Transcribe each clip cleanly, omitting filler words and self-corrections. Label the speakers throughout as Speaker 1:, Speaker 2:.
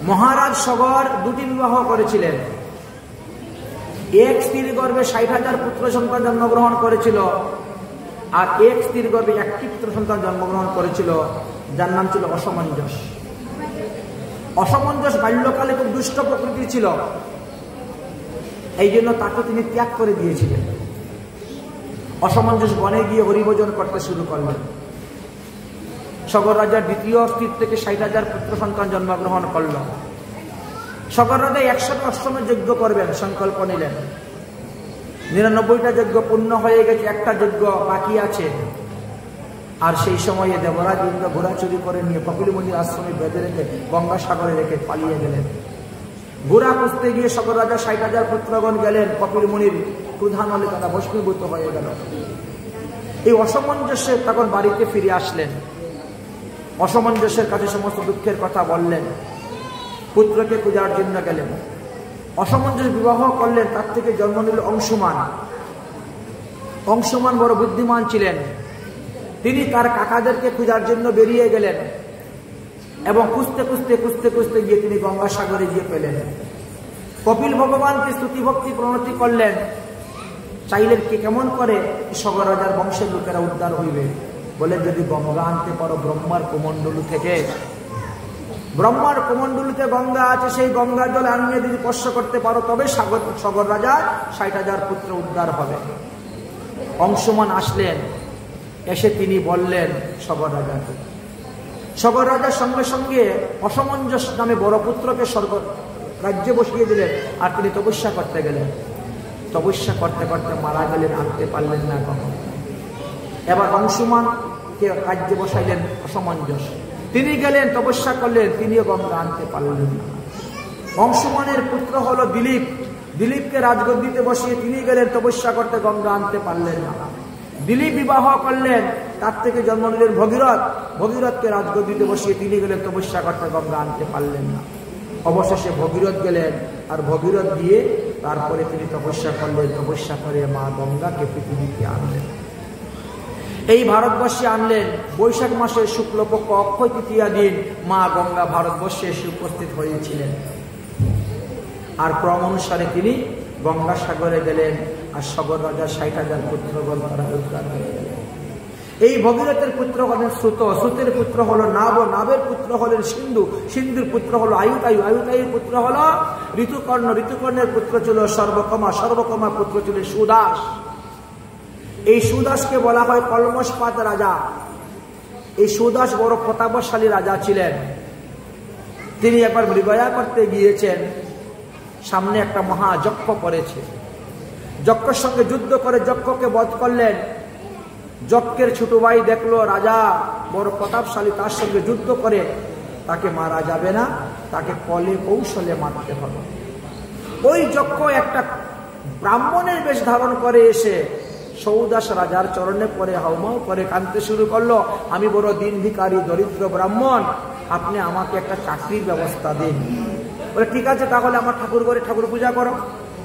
Speaker 1: মহারাজ সগর দুটি বিবাহ করেছিলেন। এক স্ত্রীর গর্ভে 60,000 পুত্র সন্তান জন্মগ্রহণ করেছিল, আর এক স্ত্রীর গর্ভে একটি পুত্র সন্তান জন্মগ্রহণ করেছিল, যার নাম ছিল অসমঞ্জস। অসমঞ্জস বাল্যকালে খুব দুষ্ট প্রকৃতি ছিল, এই জন্য তাকে তিনি ত্যাগ করে দিয়েছিলেন। অসমঞ্জস বনে গিয়ে হরিভজন করতে শুরু করলেন। সগর রাজার দ্বিতীয় স্ত্রীর থেকে 60,000 পুত্র সন্তান জন্মগ্রহণ করল। সগর রাজা 100টা অশ্বমেধ যজ্ঞ করবেন সংকল্প নিলেন। 99টা যজ্ঞ পূর্ণ হয়ে গেছে, একটা যজ্ঞ বাকি আছে। আর সেই সময়ে দেবরাজ ইন্দ্র ঘোড়া চুরি করে নিয়ে কপিল মুনির আশ্রমে বেঁধে রেখে গঙ্গাসাগরে রেখে পালিয়ে গেলেন। ঘোড়া খুঁজতে গিয়ে সগর রাজা 60,000 পুত্রগণ গেলেন, কপিল মুনির প্রধান হলে তারা ভস্মীভূত হয়ে গেল। এই অসমঞ্জস্যে তখন বাড়িতে ফিরে আসলেন। অসমঞ্জস্যের কাছে সমস্ত দুঃখের কথা বললেন, পুত্রকে পূজার জন্য গেলেন। অসমঞ্জস বিবাহ করলেন, তার থেকে জন্ম নিল অংশুমান। অংশুমান বড় বুদ্ধিমান ছিলেন, তিনি তার কাকাদেরকে পূজার জন্য বেরিয়ে গেলেন এবং খুঁজতে খুঁজতে খুঁজতে খুঁজতে গিয়ে তিনি গঙ্গাসাগরে গিয়ে পেলেন। কপিল ভগবানকে স্তুতি ভক্তি প্রণতি করলেন, চাইলেন কি কেমন করে সগর রাজার বংশের লোকেরা উদ্ধার হইবে। বলে যদি গঙ্গা আনতে পারো ব্রহ্মার কুমণ্ডলু থেকে, ব্রহ্মার কুমণ্ডলুতে গঙ্গা আছে, সেই গঙ্গার জল আনিয়ে যদি স্পর্শ করতে পারো তবে সগর রাজার 60,000 পুত্র উদ্ধার হবে। অংশুমান আসলেন, এসে তিনি বললেন সগর রাজাকে। সগর রাজার সঙ্গে সঙ্গে অসমঞ্জস নামে বড় পুত্রকে স্বর্গ রাজ্যে বসিয়ে দিলেন, আর তিনি তপস্যা করতে গেলেন। তপস্যা করতে করতে মারা গেলেন, আনতে পারলেন না কখন। এবার অংশুমানকে রাজ্যে বসাইলেন অসমঞ্জস, তিনি গেলেন তপস্যা করলেন, তিনিও গঙ্গা আনতে পারলেন না। অংশুমানের পুত্র হলো দিলীপ, দিলীপকে রাজগদ্দিতে বসিয়ে তিনি গেলেন তপস্যা করতে, গঙ্গা আনতে পারলেন না। দিলীপ বিবাহ করলেন, তার থেকে জন্ম নিলেন ভগীরথ, ভগীরথকে রাজগদ্দিতে বসিয়ে তিনি গেলেন তপস্যা করতে, গঙ্গা আনতে পারলেন না। অবশেষে ভগীরথ গেলেন, আর ভগীরথ গিয়ে তারপরে তিনি তপস্যা করলেন, তপস্যা করে মা গঙ্গাকে পৃথিবীতে আনলেন। এই ভারতবর্ষে আনলেন। বৈশাখ মাসের শুক্লপক্ষ অক্ষয় তৃতীয়া দিন মা গঙ্গা ভারতবর্ষে এসে উপস্থিত হয়েছিলেন। আর ক্রম অনুসারে তিনি গঙ্গাসাগরে গেলেন, আর সগর রাজার 60,000 পুত্রগণ তারা উদ্ধার হয়ে গেলেন। এই ভগীরথের পুত্র হলেন শ্রুত, শ্রুতের পুত্র হলো নাব, নাবের পুত্র হলেন সিন্ধু, সিন্ধুর পুত্র হলো আয়ুতায়ু, আয়ুতায়ুর পুত্র হলো ঋতুকর্ণ, ঋতুকর্ণের পুত্র ছিল সর্বকমা, সর্বকমার পুত্র ছিল সুদাস। এই সুদাসকে বলা হয় কলমসপাত রাজা। এই সুদাস বড় প্রতাপশালী রাজা ছিলেন। তিনি একবার মৃগয়া করতে গিয়েছেন, সামনে একটা মহাযজ্ঞ করেছে, যজ্ঞের সঙ্গে যুদ্ধ করে যজ্ঞকে বধ করলেন। যজ্ঞের ছোট ভাই দেখলো রাজা বড় প্রতাপশালী, তার সঙ্গে যুদ্ধ করে তাকে মারা যাবে না, তাকে কলে কৌশলে মারতে হবে। ওই যজ্ঞ একটা ব্রাহ্মণের বেশ ধারণ করে এসে সৌদাস রাজার চরণে পরে হাউমাউ করে কাঁদতে শুরু করলো, আমি বড় দিন ভিখারি দরিদ্র ব্রাহ্মণ, আপনি আমাকে একটা চাকরির ব্যবস্থা দিন। বলে ঠিক আছে, তাহলে আমার ঠাকুর ঘরে ঠাকুর পূজা করো,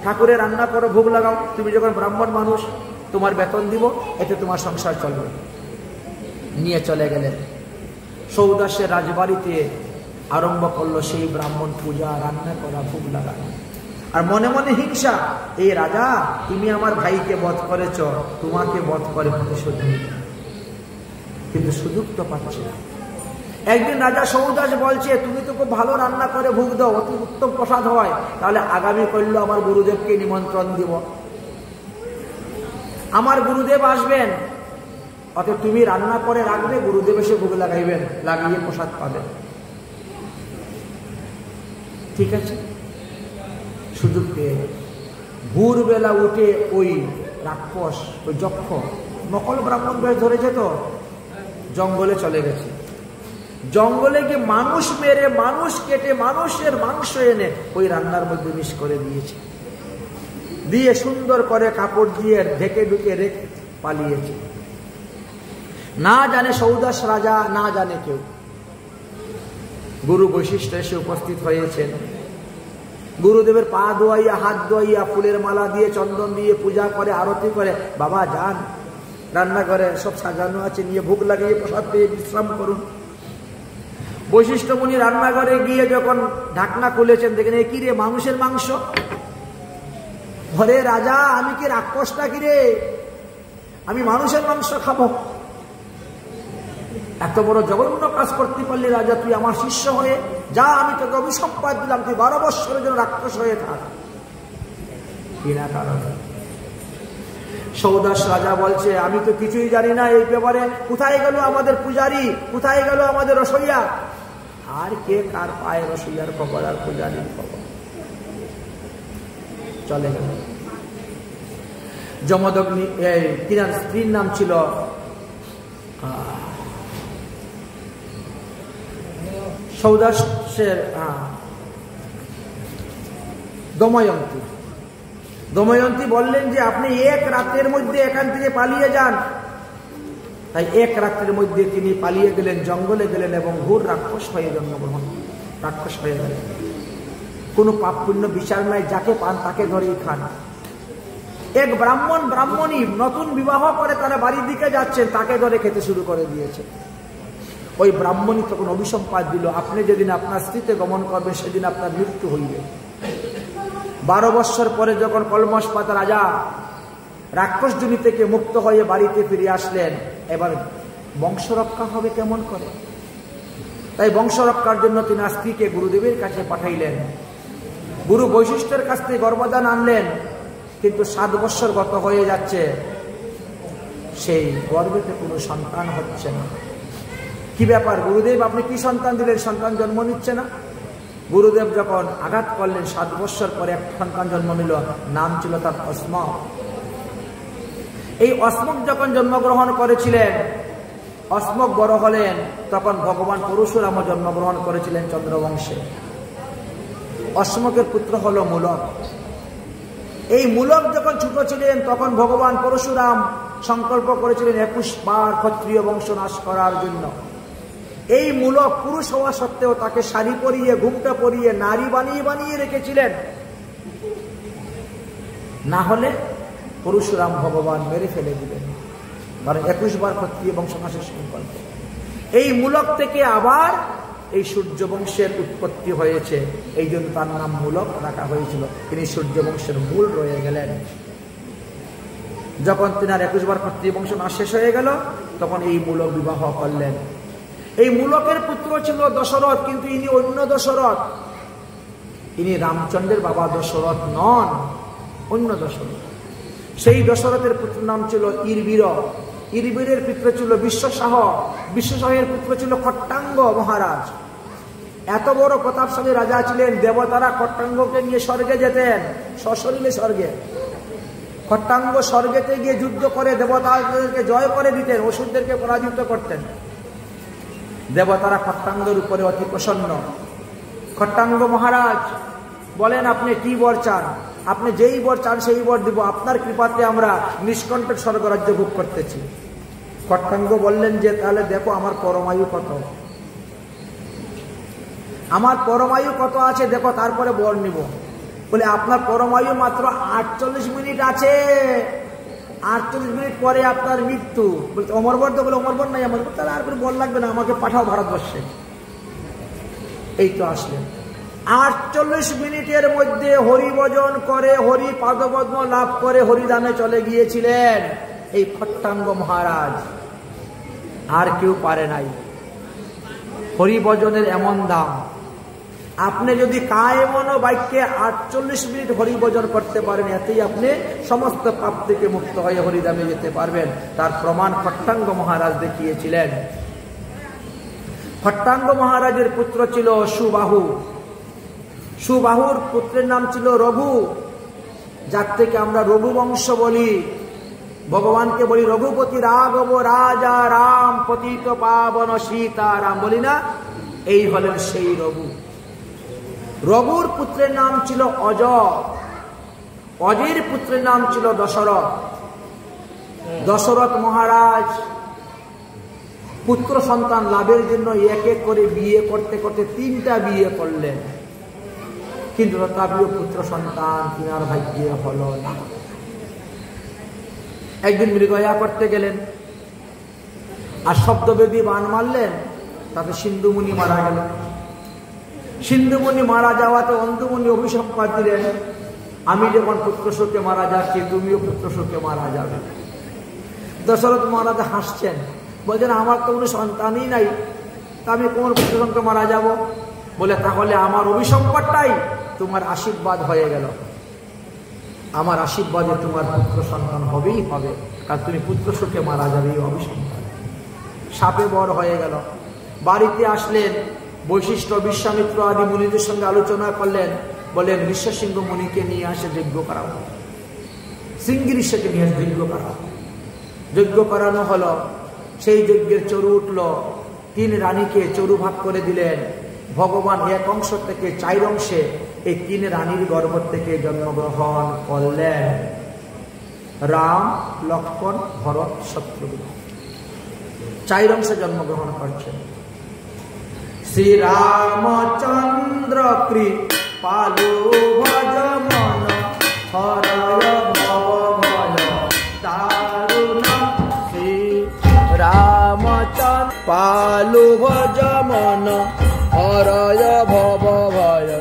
Speaker 1: ঠাকুরে রান্না করো, ভোগ লাগাও, তুমি যখন ব্রাহ্মণ মানুষ তোমার বেতন দিব, এতে তোমার সংসার চলবে। নিয়ে চলে গেলেন। সৌদাসের রাজবাড়িতে আরম্ভ করলো সেই ব্রাহ্মণ পূজা, রান্না করা, ভোগ লাগানো। আর মনে মনে হিংসা, এই রাজা তুমি আমার ভাইকে বধ করেছ, তোমাকে বধ করে প্রতিশোধ নিতে, কিন্তু সুযোগ তো পাচ্ছে না। একদিন রাজা সৌদাস বলছে, তুমি তো খুব ভালো রান্না করে ভোগ দাও, অতি উত্তম প্রসাদ হয়, তাহলে আগামী করল আমার গুরুদেবকে নিমন্ত্রণ দিব, আমার গুরুদেব আসবেন, অতএব তুমি রান্না করে রাখবে, গুরুদেব এসে ভোগ লাগাইবেন, লাগিয়ে প্রসাদ পাবেন। ঠিক আছে, সুযোগ পেয়ে ভোরবেলা উঠে ওই রাক্ষস, ওই যক্ষ নকল ব্রাহ্মণ বেশ ধরেছে, তো জঙ্গলে চলে গেছে। জঙ্গলে গিয়ে মানুষ মেরে, মানুষ কেটে, মানুষের মাংস এনে ওই রান্নার মধ্যে মিশ করে দিয়েছে, দিয়ে সুন্দর করে কাপড় দিয়ে ঢেকে ঢুকে রেখে পালিয়েছে। না জানে সৌদাস রাজা, না জানে কেউ। গুরু বৈশিষ্ট্য এসে উপস্থিত হয়েছেন। গুরুদেবের পা ধোয়াইয়া, হাত ধোয়াইয়া, ফুলের মালা দিয়ে, চন্দন দিয়ে পূজা করে, আরতি করে, বাবা যান রান্নাঘরে, সব সাজানো আছে, নিয়ে ভোগ লাগিয়ে প্রসাদ পেয়ে বিশ্রাম করুন। বৈশিষ্ট্য মুনি রান্নাঘরে গিয়ে যখন ঢাকনা খুলেছেন, দেখেন এ কি রে, মানুষের মাংস। ঘরে রাজা, আমি কি রাক্ষসটা কি রে, আমি মানুষের মাংস খাবো? এত বড় জঘন্য কাজ করতে পারলি রাজা, তুই আমার শিষ্য হয়ে যা, আমি তোকে অভিসম্পাদ দিলাম, তুই 12 বৎসরের জন্য রাক্ষস হয়ে থাক। বিনা কারণে সৌদাস রাজা বলছে, আমি তো কিছুই জানি না এই ব্যাপারে, কোথায় গেল আমাদের পূজারী, কোথায় গেল আমাদের রসইয়া? আর কে কার পায়ে রসইয়ার খবর আর পূজারীর খবর? চলে গেল। যমদগ্নি, তিনার স্ত্রীর নাম ছিল সৌদাসের দময়ন্তী। দময়ন্তী বললেন যে আপনি এক রাতের মধ্যে এখান থেকে পালিয়ে যান। তাই এক রাতের মধ্যে তিনি পালিয়ে গেলেন, জঙ্গলে গেলেন এবং ঘোর রাক্ষস হয়ে জন্মগ্রহণ, রাক্ষস হয়ে গেলেন। কোনো পাপ পুণ্য বিচার নাই, যাকে পান তাকে ধরেই খান। এক ব্রাহ্মণী নতুন বিবাহ করে তারা বাড়ির দিকে যাচ্ছেন, তাকে ধরে খেতে শুরু করে দিয়েছে। ওই ব্রাহ্মণী তখন অভিসম্পাদ দিল, আপনি যেদিন আপনার স্ত্রীতে গমন করবেন সেদিন আপনার মৃত্যু হইবে। 12 বৎসর পরে যখন কলমশপাত রাজা রাক্ষস জনি থেকে মুক্ত হয়ে বাড়িতে ফিরে আসলেন, এবার বংশ রক্ষা হবে কেমন করে? তাই বংশ রক্ষার জন্য তিনি স্ত্রীকে গুরুদেবের কাছে পাঠাইলেন। গুরু বৈশিষ্ট্যের কাছ থেকে গর্ভদান আনলেন, কিন্তু 7 বৎসর গত হয়ে যাচ্ছে, সেই গর্ভেতে কোনো সন্তান হচ্ছে না। কি ব্যাপার গুরুদেব, আপনি কি সন্তান দিলেন, সন্তান জন্ম নিচ্ছে না? গুরুদেব যখন আঘাত করলেন, 7 বৎসর পরে এক সন্তান জন্ম নিল, নাম ছিল তার অস্মক। এই অস্মক যখন জন্মগ্রহণ করেছিলেন, অস্মক বড় হলেন, তখন ভগবান পরশুরামও জন্মগ্রহণ করেছিলেন চন্দ্রবংশে। অস্মকের পুত্র হল মূলক। এই মূলক যখন ছোট ছিলেন, তখন ভগবান পরশুরাম সংকল্প করেছিলেন 21 বার ক্ষত্রিয় বংশ নাশ করার জন্য। এই মূলক পুরুষ হওয়া সত্ত্বেও তাকে শাড়ি পরিয়ে, ঘুমটা পরিয়ে, নারী বানিয়ে রেখেছিলেন, না হলে পরশুরাম ভগবান মেরে ফেলে দিলেন। কারণ 21 বার ক্ষত্রিয় বংশ নাশের সংকল্প। এই মূলক থেকে আবার এই সূর্য বংশের উৎপত্তি হয়েছে, এই জন্য তার নাম মূলক রাখা হয়েছিল। তিনি সূর্য বংশের মূল রয়ে গেলেন। যখন তিনার 21 বার ক্ষত্রিয় বংশ নাশ শেষ হয়ে গেল, তখন এই মূলক বিবাহ করলেন। এই মূলকের পুত্র ছিল দশরথ, কিন্তু ইনি অন্য দশরথ। ইনি রামচন্দ্রের বাবা দশরথ নন, অন্য দশরথ। সেই দশরথের পুত্র নাম ছিল ইরবীর। ইরবীরের পুত্র ছিল বিশ্বসাহ। বিশ্বসাহের পুত্র ছিল খট্টাঙ্গ মহারাজ। এত বড় প্রতাপশালী রাজা ছিলেন, দেবতারা খট্টাঙ্গকে নিয়ে স্বর্গে যেতেন, সশরীরে স্বর্গে। খট্টাঙ্গ স্বর্গেতে গিয়ে যুদ্ধ করে দেবতাদেরকে জয় করে দিতেন, অসুরদেরকে পরাজিত করতেন। দেবতারা খট্টাঙ্গের উপরে অতি প্রসন্ন। খট্টাঙ্গ মহারাজ বলেন, আপনি কি বর চান? আপনি যেই বর চান সেই বর দিব, আপনার কৃপাতে আমরা নিষ্কণ্টক স্বর্গরাজ্য ভোগ করতেছি। খট্টাঙ্গ বললেন যে, তাহলে দেখো আমার পরমায়ু কত, আমার পরমায়ু কত আছে দেখো, তারপরে বর নিব। বলে, আপনার পরমায়ু মাত্র 48 মিনিট আছে, 48 মিনিট পরে আপনার মৃত্যু। বলছে অমরবর তো? বলে অমরবর নাই আমার। তাহলে আর কোনো বল লাগবে না, আমাকে পাঠাও ভারতবর্ষে। এই তো আসলেন। 48 মিনিটের মধ্যে হরিভজন করে, হরি পাদপদ্ম লাভ করে হরিধামে চলে গিয়েছিলেন এই খট্টাঙ্গ মহারাজ। আর কেউ পারে নাই। হরিভজনের এমন দাম, আপনি যদি কায়মন বাক্যে 48 মিনিট হরিভজন করতে পারেন, এতেই আপনি সমস্ত পাপ থেকে মুক্ত হয়ে হরিধামে যেতে পারবেন। তার প্রমাণ খট্টাঙ্গ মহারাজ দেখিয়েছিলেন। খট্টাঙ্গ মহারাজের পুত্র ছিল সুবাহু। সুবাহুর পুত্রের নাম ছিল রঘু, যার থেকে আমরা রঘুবংশ বলি। ভগবানকে বলি রঘুপতি রাঘব রাজা রাম পতিত পাবন সীতারাম, বলি না? এই হলেন সেই রঘু। রঘুর পুত্রের নাম ছিল অজ। অজের পুত্রের নাম ছিল দশরথ। দশরথ মহারাজ পুত্র সন্তান লাভের জন্য এক এক করে বিয়ে করতে করতে 3টা বিয়ে করলেন, কিন্তু তথাপিও পুত্র সন্তান তিনার ভাগ্যে হল না। একদিন মৃগয়া করতে গেলেন, আর শব্দবেদী বান মারলেন, তাতে সিন্ধুমুনি মারা গেল। সিন্ধুমুনি মারা যাওয়াতে অন্ধমুনি অভিশাপ দিলেন, আমি যখন পুত্র শোকে মারা যাচ্ছি তুমিও পুত্র শোকে মারা যাবে। দশরথ মহারাজ হাসছেন, বলছেন আমার তো কোনো সন্তানই নাই, তা আমি কোন পুত্র শোকে মারা যাব? বলে তাহলে আমার অভিসম্পাদটাই তোমার আশীর্বাদ হয়ে গেল, আমার আশীর্বাদে তোমার পুত্র সন্তান হবেই হবে, কারণ তুমি পুত্র শোকে মারা যাবে এই অভিসম্পাদ। সাপে বর হয়ে গেল। বাড়িতে আসলেন, বৈশিষ্ট্য বিশ্বামিত্র আদি মুনিদের সঙ্গে আলোচনা করলেন, বলেন ঋষ্যসিংহ মুনিকে নিয়ে আসে যজ্ঞ করাও, সিংহী ঋষ্যকে নিয়ে আসে যজ্ঞ করাও। যজ্ঞ করানো হলো, সেই যজ্ঞের চরু উঠল, 3 রানীকে চরু ভাগ করে দিলেন। ভগবান এক অংশ থেকে 4 অংশে এই 3 রানীর গর্ভ থেকে জন্মগ্রহণ করলেন। রাম, লক্ষ্মণ, ভরত, শত্রুঘ্ন 4 অংশে জন্মগ্রহণ করছেন। শ্রী রামচন্দ্র কৃপালু ভজ মন হরয় ভব ভয় দারুণ। শ্রী রামচন্দ্র পালু ভজ মন হরয় ভব ভয়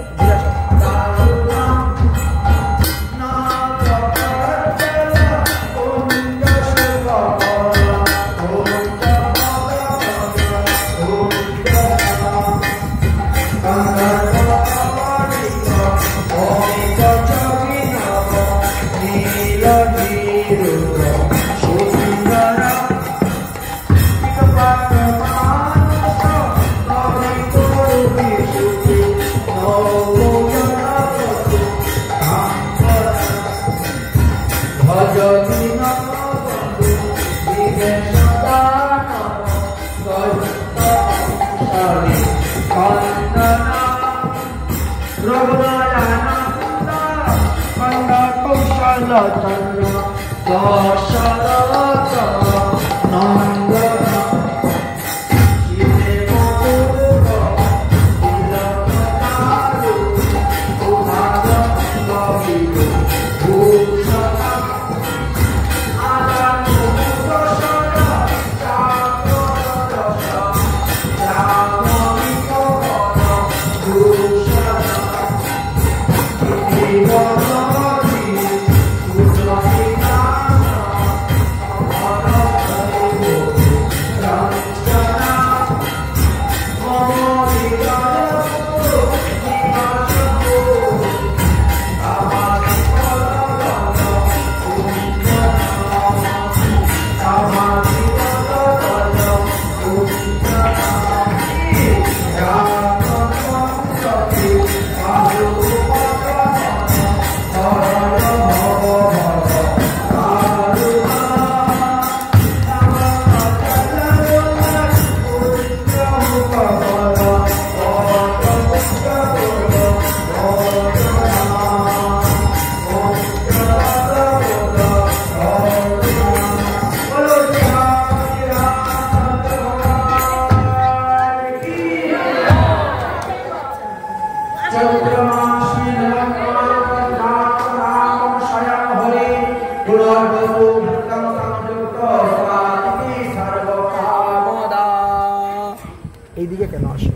Speaker 1: এইদিকে কেন আসে?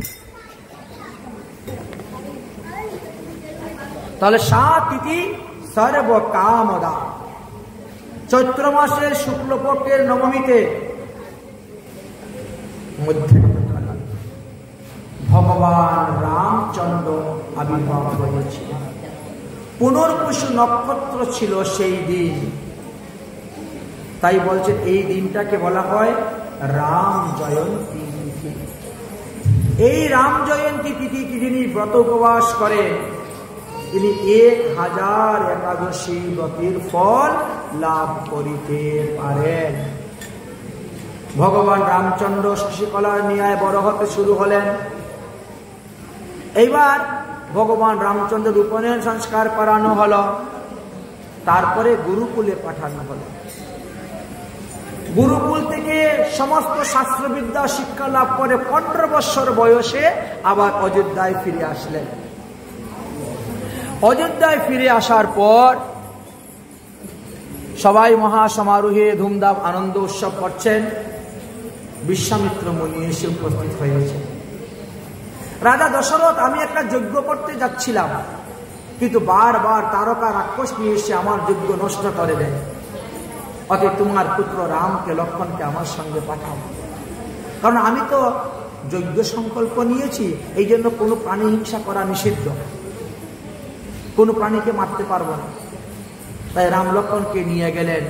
Speaker 1: তাহলে সাতিথি সর্বকামদা, চৈত্র মাসের শুক্লপক্ষের নবমীতে মধ্যে ভগবান রামচন্দ্র আবির্ভাব হয়েছিলেন। পুনর্বসু নক্ষত্র ছিল সেই দিন, তাই বলছেন এই দিনটাকে বলা হয় রাম জয়ন্তী তিথি। এই রাম জয়ন্তী তিথি যিনি ব্রত উপবাস করেন তিনি 1000 একাদশী ব্রতের ফল লাভ করিতে পারেন। ভগবান রামচন্দ্র শশীকলার ন্যায় বড় হতে শুরু হলেন। এইবার ভগবান রামচন্দ্র উপনয়ন সংস্কার করানো হলো, তারপরে গুরুকুলে পাঠানো হলো। গুরুকুল থেকে সমস্ত শাস্ত্রবিদ্যা শিক্ষা লাভ করে 15 বছর বয়সে আবার অযোধ্যায় ফিরে আসলেন। অযোধ্যায় ফিরে আসার পর সবাই মহাসমারোহে ধুমধাম আনন্দ উৎসব করছেন। বিশ্বামিত্র মুনি এসে উপস্থিত হয়েছে। রাজা দশরথ, আমি একটা যজ্ঞ করতে যাচ্ছিলাম, কিন্তু বারবার তারকা রাক্ষস নিয়ে এসে আমার যজ্ঞ নষ্ট করে দেয়। অতএব তোমার পুত্র রামকে, লক্ষ্মণকে আমার সঙ্গে পাঠাও, কারণ আমি তো যজ্ঞ সংকল্প নিয়েছি, এই জন্য কোনো প্রাণী হিংসা করা নিষিদ্ধ, কোনো প্রাণীকে মারতে পারবো না। তাই রাম লক্ষ্মণকে নিয়ে গেলেন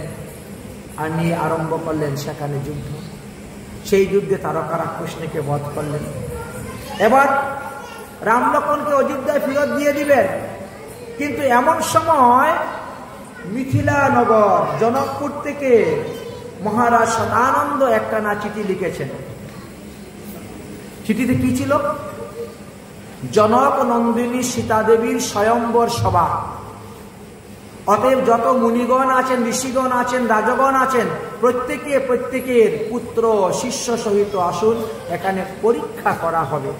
Speaker 1: আর নিয়ে আরম্ভ করলেন সেখানে যুদ্ধ। সেই যুদ্ধে তারকা রাক্ষসকে বধ করলেন। এবার রাম লক্ষ্মণকে অযোধ্যায় ফেরত দিয়ে দিবেন, কিন্তু এমন সময় মিথিলা নগর জনকপুর থেকে মহারাজ সদানন্দ একটা না চিঠি লিখেছেন। চিঠিতে কি ছিল? জনক নন্দিনী সীতা দেবীর স্বয়ম্বর সভা, অতএব যত মুনিগণ আছেন, ঋষিগণ আছেন, রাজগণ আছেন, প্রত্যেকের পুত্র শিষ্য সহিত আসুন, এখানে পরীক্ষা করা হবে।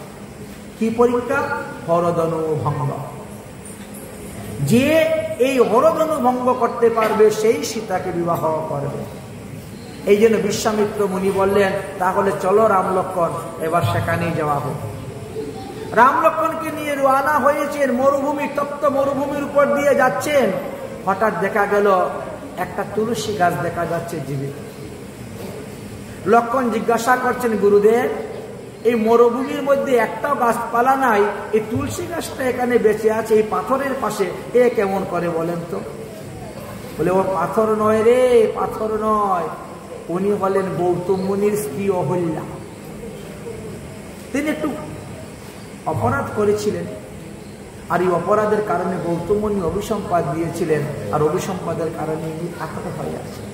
Speaker 1: কি পরীক্ষা? হরধনু ভঙ্গ। যে এই হরধনু ভঙ্গ করতে পারবে সেই সীতাকে বিবাহ করবে। এই জন্য বিশ্বামিত্র মুনি বললেন, তাহলে চলো রাম লক্ষ্মণ, এবার সেখানেই যাওয়া হোক। রাম লক্ষ্মণকে নিয়ে রওনা হয়েছেন, মরুভূমি, তপ্ত মরুভূমির উপর দিয়ে যাচ্ছেন। হঠাৎ দেখা গেল একটা তুলসী গাছ দেখা যাচ্ছে জীবিত। লক্ষ্মণ জিজ্ঞাসা করছেন, গুরুদেব, এই মরুভূমির মধ্যে একটাও গাছপালা নাই, এই তুলসী গাছটা এখানে বেঁচে আছে এই পাথরের পাশে, এ কেমন করে বলেন তো? বলে, ও পাথর নয় রে, পাথর নয়, উনি হলেন গৌতম মুনির স্ত্রী অহল্যা। তিনি একটু অপরাধ করেছিলেন, আর এই অপরাধের কারণে গৌতম মুনি অভিসম্পাদ দিয়েছিলেন, আর অভিসম্পাদের কারণে ইনি আহত হয়ে আছেন।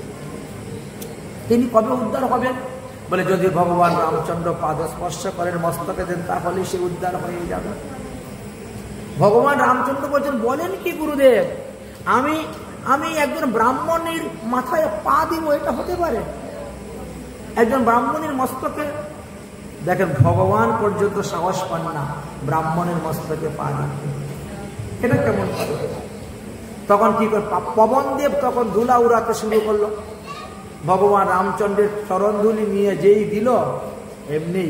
Speaker 1: তিনি কবে উদ্ধার হবেন? বলে, যদি ভগবান রামচন্দ্র পাদ স্পর্শ করেন, মস্তকে দেন, তাহলে সে উদ্ধার হয়ে যাবে। ভগবান রামচন্দ্র বলছেন, বলেন কি গুরুদেব, আমি একজন ব্রাহ্মণের মাথায় পা দিব, এটা হতে পারে? একজন ব্রাহ্মণের মস্তকে, দেখেন ভগবান পর্যন্ত সাহস পান না ব্রাহ্মণের মস্তকে পা দিতে, এটা কেমন করে? তখন কি করে? পবনদেব তখন ধুলা উড়াতে শুরু করলো। ভগবান রামচন্দ্রের চরণধুলি নিয়ে যেই দিল, এমনি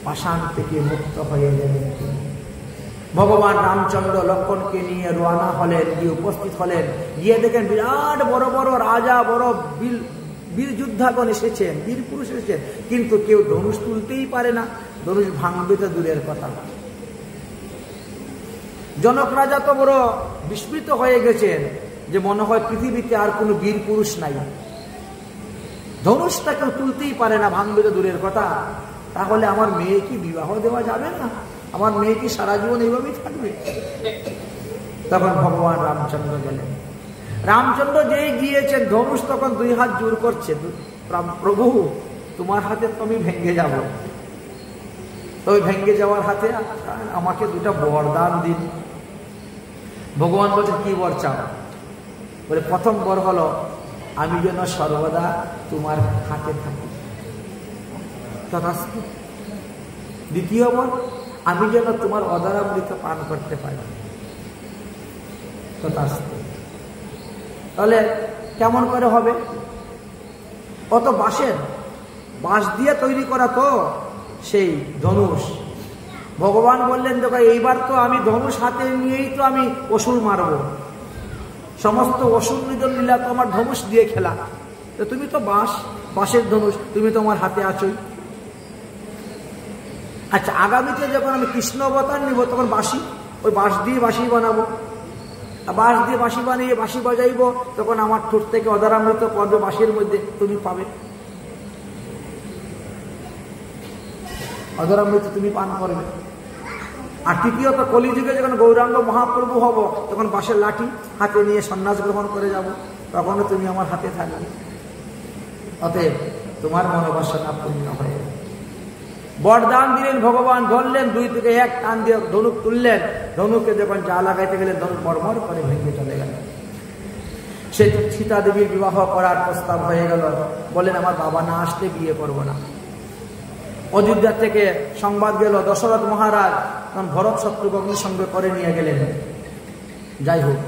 Speaker 1: পাষাণ থেকে মুক্ত হয়ে গেলেন। ভগবান রামচন্দ্র লক্ষ্মণকে নিয়ে রওনা হলেন, গিয়ে উপস্থিত হলেন। গিয়ে দেখেন বিরাট বড় বড় রাজা, বড় বীর যোদ্ধাগণ এসেছেন, বীর পুরুষ এসেছেন, কিন্তু কেউ ধনুষ তুলতেই পারে না। ধনুষ ভাঙবে তো দূরের কথা। জনক রাজা তো বড় বিস্মিত হয়ে গেছেন, যে মনে হয় পৃথিবীতে আর কোনো বীর পুরুষ নাই, ধনুষটা কেউ তুলতেই পারে না, ভাঙবে তো দূরের কথা। তাহলে আমার মেয়ে কি বিবাহ দেওয়া যাবে না? আমার মেয়ে কি সারা জীবন এইভাবেই থাকবে? তখন ভগবান রামচন্দ্র গেলেন। রামচন্দ্র যেই গিয়েছেন, ধনুষ তখন 2 হাত জোর করছে, প্রভু তোমার হাতে তো আমি ভেঙে যাব, তো ভেঙে যাওয়ার হাতে আমাকে 2টা বরদান দিন। ভগবান বলছেন, কি বর চাও? বলে, প্রথম বর হলো আমি যেন সর্বদা তোমার হাতে থাকি, তথাস্তু। দ্বিতীয় বর, আমি যেন তোমার অধরামৃত পান করতে পারি, তথাস্তু। তাহলে কেমন করে হবে? অত বাঁশ দিয়ে তৈরি করা তো সেই ধনুষ। ভগবান বললেন, দেখো এইবার তো আমি ধনুষ হাতে নিয়েই তো আমি অসুর মারব, সমস্ত অসুর নিধন লীলা তো আমার ধনুষ দিয়ে খেলা, তো তুমি তো বাঁশের ধনুষ, তুমি তো আমার হাতে আছোই। আচ্ছা, আগামীতে যখন আমি কৃষ্ণ অবতার নিব, তখন ওই বাঁশ দিয়ে বাঁশি বানাবো, বাঁশ দিয়ে বাঁশি বানিয়ে বাঁশি বাজাইব, তখন আমার ঠোঁট থেকে অধরামৃত পড়বে বাঁশির মধ্যে, তুমি পাবে, অধরামৃত তুমি পান করবে। আর তৃতীয়ত, কলিযুগে যখন গৌরাঙ্গ মহাপ্রভু হব, তখন বাঁশের লাঠি হাতে নিয়ে সন্ন্যাস গ্রহণ করে যাব, তখনও তুমি আমার হাতে থাকবে। অতএব তোমার মনোবাসনা পূর্ণ হয়ে যাবে। বরদান দিলেন ভগবান, ধরলেন, 2 থেকে 1 টান দিয়ে ধনুক তুললেন। ধনুকে যখন যা লাগাইতে গেলেন, ধনুক মরমর করে ভেঙে চলে গেল। সে সীতা দেবীর বিবাহ করার প্রস্তাব হয়ে গেল। বলেন, আমার বাবা না আসলে বিয়ে করব না। অযোধ্যা থেকে সংবাদ গেল, দশরথ মহারাজ তখন ভরত শত্রুঘ্নের সঙ্গে করে নিয়ে গেলেন। যাই হোক,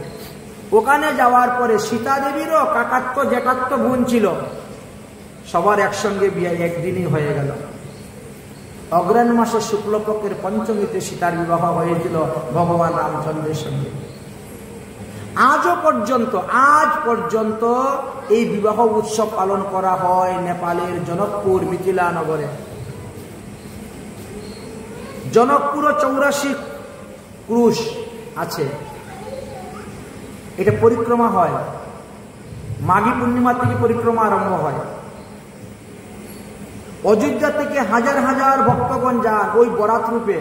Speaker 1: ওখানে যাওয়ার পরে সীতা দেবীরও কাকাত্ব জ্যাঠাত্ব বোন ছিল, সবার একসঙ্গে বিয়ে একদিনই হয়ে গেল। অগ্রহায়ণ মাসের শুক্লপক্ষের পঞ্চমীতে সীতার বিবাহ হয়েছিল ভগবান রামচন্দ্রের সঙ্গে। আজ পর্যন্ত এই বিবাহ উৎসব পালন করা হয় নেপালের জনকপুর মিথিলা নগরে। জনকপুরে 84 ক্রুশ আছে, এটা পরিক্রমা হয়। মাঘী পূর্ণিমা থেকে পরিক্রমা আরম্ভ হয়। অযোধ্যা থেকে হাজার হাজার ভক্তগণ যান ওই বরাত রূপে।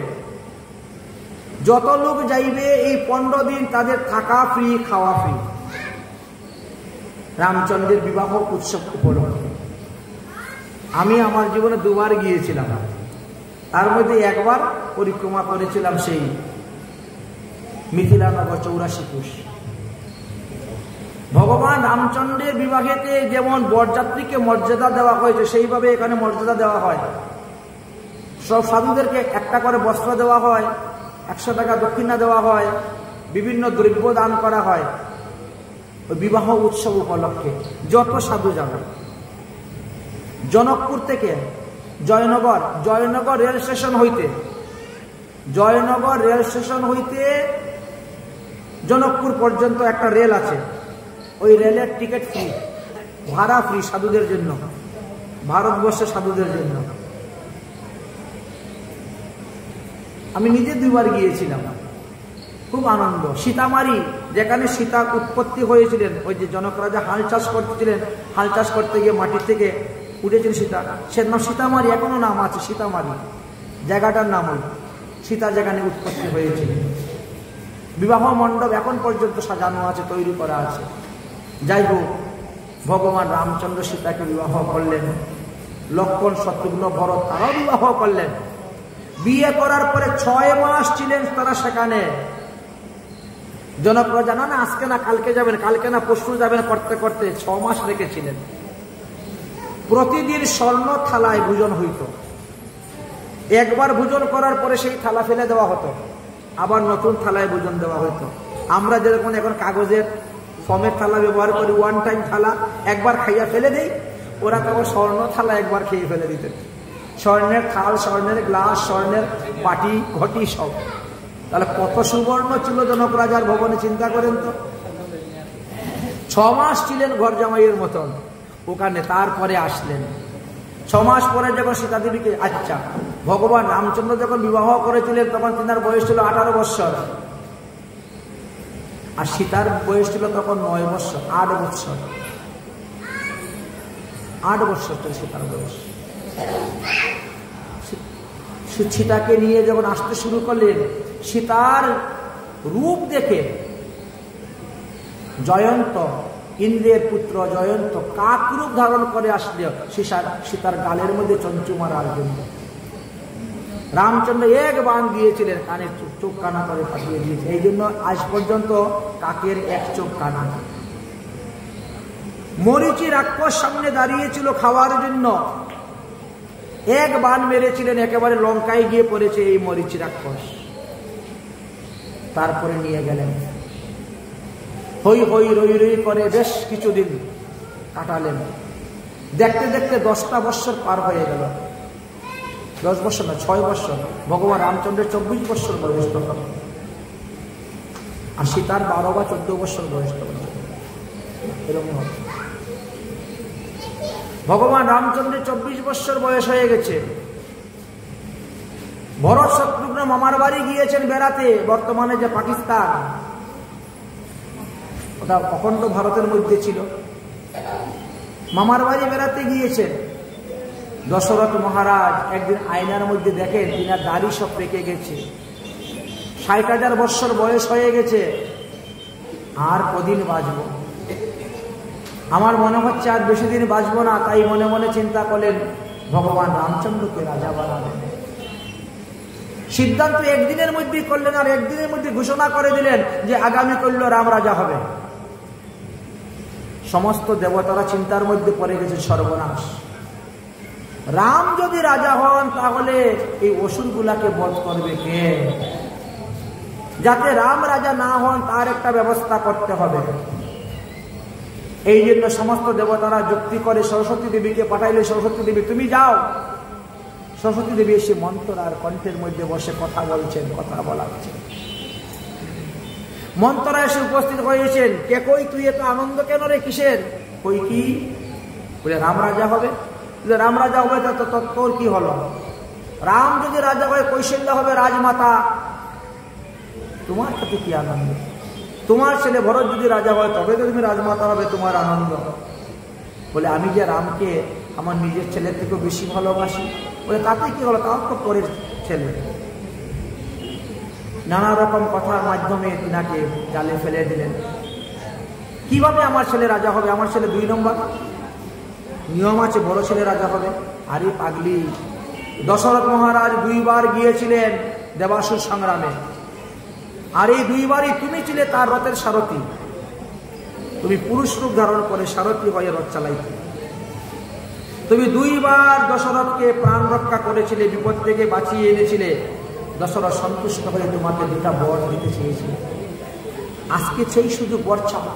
Speaker 1: যত লোক যাইবে এই 15 দিন তাদের থাকা ফ্রি, খাওয়া ফ্রি, রামচন্দ্রের বিবাহ উৎসব উপলক্ষে। আমি আমার জীবনে 2 বার গিয়েছিলাম, তার মধ্যে একবার পরিক্রমা করেছিলাম সেই মিথিলানগর 84 ক্রুশ। ভগবান রামচন্দ্রের বিবাহেতে যেমন বরযাত্রীকে মর্যাদা দেওয়া হয়েছে, সেইভাবে এখানে মর্যাদা দেওয়া হয়। সব সাধুদেরকে একটা করে বস্ত্র দেওয়া হয়, 100 টাকা দক্ষিণা দেওয়া হয়, বিভিন্ন দ্রব্য দান করা হয় ওই বিবাহ উৎসব উপলক্ষে। যত সাধু যাবে। জনকপুর থেকে জয়নগর রেল স্টেশন হইতে জনকপুর পর্যন্ত একটা রেল আছে। ওই রেলের টিকিট ফ্রি, ভাড়া ফ্রি সাধুদের জন্য, ভারতবর্ষের সাধুদের জন্য। আমি নিজে 2 বার গিয়েছিলাম, খুব আনন্দ। সীতামারি, যেখানে সীতা উৎপত্তি হয়েছিলেন, ওই যে জনক রাজা হাল চাষ করতেছিলেন, হাল চাষ করতে গিয়ে মাটির থেকে উঠেছিলেন সীতা, সে নাম সীতামারি, এখনো নাম আছে সীতামারি, জায়গাটার নাম ওই সীতা যেখানে উৎপত্তি হয়েছিল। বিবাহ মণ্ডপ এখন পর্যন্ত সাজানো আছে, তৈরি করা আছে। যাই হোক, ভগবান রামচন্দ্র সীতাকে বিবাহ করলেন, লক্ষ্মণ শত্রুঘ্ন ভরত তারাও বিবাহ করলেন। বিয়ে করার পরে 6 মাস ছিলেন তারা সেখানে। জনক রাজা না আজকে না কালকে যাবেন, কালকে না পরশু যাবেন করতে করতে 6 মাস রেখেছিলেন। প্রতিদিন স্বর্ণ থালায় ভোজন হইত। একবার ভোজন করার পরে সেই থালা ফেলে দেওয়া হতো, আবার নতুন থালায় ভোজন দেওয়া হতো। আমরা যেরকম এখন কাগজের ফর্মের থালা ব্যবহার করি, 1 টাইম থালা, একবার খাইয়া ফেলে দেই, ওরা তখন স্বর্ণ থালা একবার খেয়ে ফেলে দিতেন। স্বর্ণের থাল, স্বর্ণের গ্লাস, স্বর্ণের বাটি ঘটি সব। তাহলে কত সুবর্ণ ছিল জনক রাজার ভবনে, চিন্তা করেন তো। 6 মাস ছিলেন ঘর জামাইয়ের মতন ওখানে। তারপরে আসলেন 6 মাস পরে যখন সীতা দেবীকে, আচ্ছা, ভগবান রামচন্দ্র যখন বিবাহ করেছিলেন তখন তিনার বয়স ছিল 18 বৎসর, আর সীতার বয়স ছিল তখন 9 বৎসর, 8 বৎসর। 8 বৎসর ছিল সীতার বয়স। সীতাকে নিয়ে যখন আসতে শুরু করলেন, সীতার রূপ দেখে জয়ন্ত, ইন্দ্রের পুত্র জয়ন্ত কাক রূপ ধারণ করে আসলে সীতার গালের মধ্যে চঞ্চু মারার জন্য রামচন্দ্র 1 বাণ দিয়েছিলেন, কানে চোখ কানা করে পাঠিয়ে দিয়েছে। এই জন্য আজ পর্যন্ত কাকের 1 চোখ কানা। মরীচি রাক্ষস সামনে দাঁড়িয়েছিল খাওয়ার জন্য, 1 বাণ মেরেছিলেন, একেবারে লঙ্কায় গিয়ে পড়েছে এই মরীচি রাক্ষস। তারপরে নিয়ে গেলেন, হই হই রই রই করে বেশ কিছুদিন কাটালেন। দেখতে দেখতে 10টা বৎসর পার হয়ে গেল। 10 বৎসর না, 6 বৎসর। ভগবান রামচন্দ্রের 24 বৎসর বয়স তখন, আর সীতার 12 বা 14 বৎসর বয়স তখন, এরকম হবে। ভগবান রামচন্দ্রের 24 বৎসর বয়স হয়ে গেছে। ভরত শত্রুঘ্ন মামার বাড়ি গিয়েছেন বেড়াতে, বর্তমানে যে পাকিস্তান, ওটা অখণ্ড ভারতের মধ্যে ছিল। মামার বাড়ি বেড়াতে গিয়েছেন। দশরথ মহারাজ একদিন আয়নার মধ্যে দেখেন তিনার দাড়ি সব পেকে গেছে, 60,000 বৎসর বয়স হয়ে গেছে, আর কদিন বাঁচব, আমার মনে হচ্ছে আর বেশি দিন বাঁচব না। তাই মনে মনে চিন্তা করলেন ভগবান রামচন্দ্রকে রাজা বানাবেন। সিদ্ধান্ত একদিনের মধ্যেই করলেন, আর একদিনের মধ্যে ঘোষণা করে দিলেন যে আগামী কল্য রাম রাজা হবে। সমস্ত দেবতারা চিন্তার মধ্যে পড়ে গেছে, সর্বনাশ, রাম যদি রাজা হন তাহলে এই অসুরগুলাকে বধ করবে কে? যাতে রাম রাজা না হন তার একটা ব্যবস্থা করতে হবে। এই জন্য সমস্ত দেবতারা যুক্তি করে সরস্বতী দেবীকে পাঠাইলে, সরস্বতী দেবী তুমি যাও সরস্বতী দেবী এসে মন্ত্রার কণ্ঠের মধ্যে বসে কথা বলছেন, কথা বলাচ্ছেন। মন্ত্রা এসে উপস্থিত হয়েছেন। কে কই, তুই এত আনন্দ কেন রে, কিসের? কই কি বলে, রাম রাজা হবে। রাম রাজা হবে তো তোর কি হলো? রাম যদি রাজা হয়, কৌশল্যা হবে রাজমাতা, তোমার সাথে কি আনন্দ? তোমার ছেলে ভরত যদি রাজা হয় তবে তো তুমি রাজমাতা হবে, তোমার আনন্দ। বলে, আমি যে রামকে আমার নিজের ছেলের থেকেও বেশি ভালোবাসি। বলে, তাতে কি হলো? তাও তো পরের ছেলে। নানা রকম কথার মাধ্যমে তিনাকে জালে ফেলে দিলেন। কিভাবে আমার ছেলে রাজা হবে? আমার ছেলে 2 নম্বর, নিয়ম আছে বড় ছেলে রাজা হবে। আরে পাগলি, দশরথ মহারাজ 2 বার গিয়েছিলেন দেবাসুর সংগ্রামে, আর এই 2 বারই তুমি ছিলে তার রথের সারথি। তুমি পুরুষ রূপ ধারণ করে সারথি হয়ে রথ চালাইতে। তুমি 2 বার দশরথকে প্রাণ রক্ষা করেছিলে, বিপদ থেকে বাঁচিয়ে এনেছিলে। দশরথ সন্তুষ্ট হয়ে তোমাকে 2টা বর দিতে চেয়েছিল। আজকে সেই শুধু বর চাও।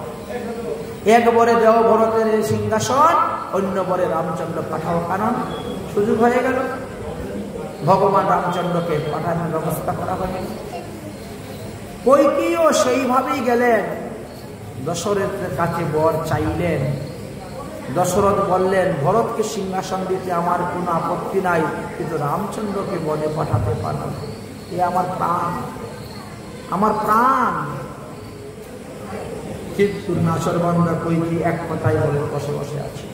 Speaker 1: এক বরে দেও ভরতের সিংহাসন, অন্য বরে রামচন্দ্র পাঠাও, কারণ সুযোগ হয়ে গেল। ভগবান রামচন্দ্রকে পাঠানোর ব্যবস্থা করা হয়ে গেল। কৈকেয়ীও সেইভাবেই গেলেন, দশরথের কাছে বর চাইলেন। দশরথ বললেন, ভরতকে সিংহাসন দিতে আমার কোনো আপত্তি নাই, কিন্তু রামচন্দ্রকে বনে পাঠাতে পারব। এ আমার প্রাণ, আমার প্রাণ। কিন্তু নাচরবান্দা কৈকেয়ী এক কথাই বলে বসে বসে আছে।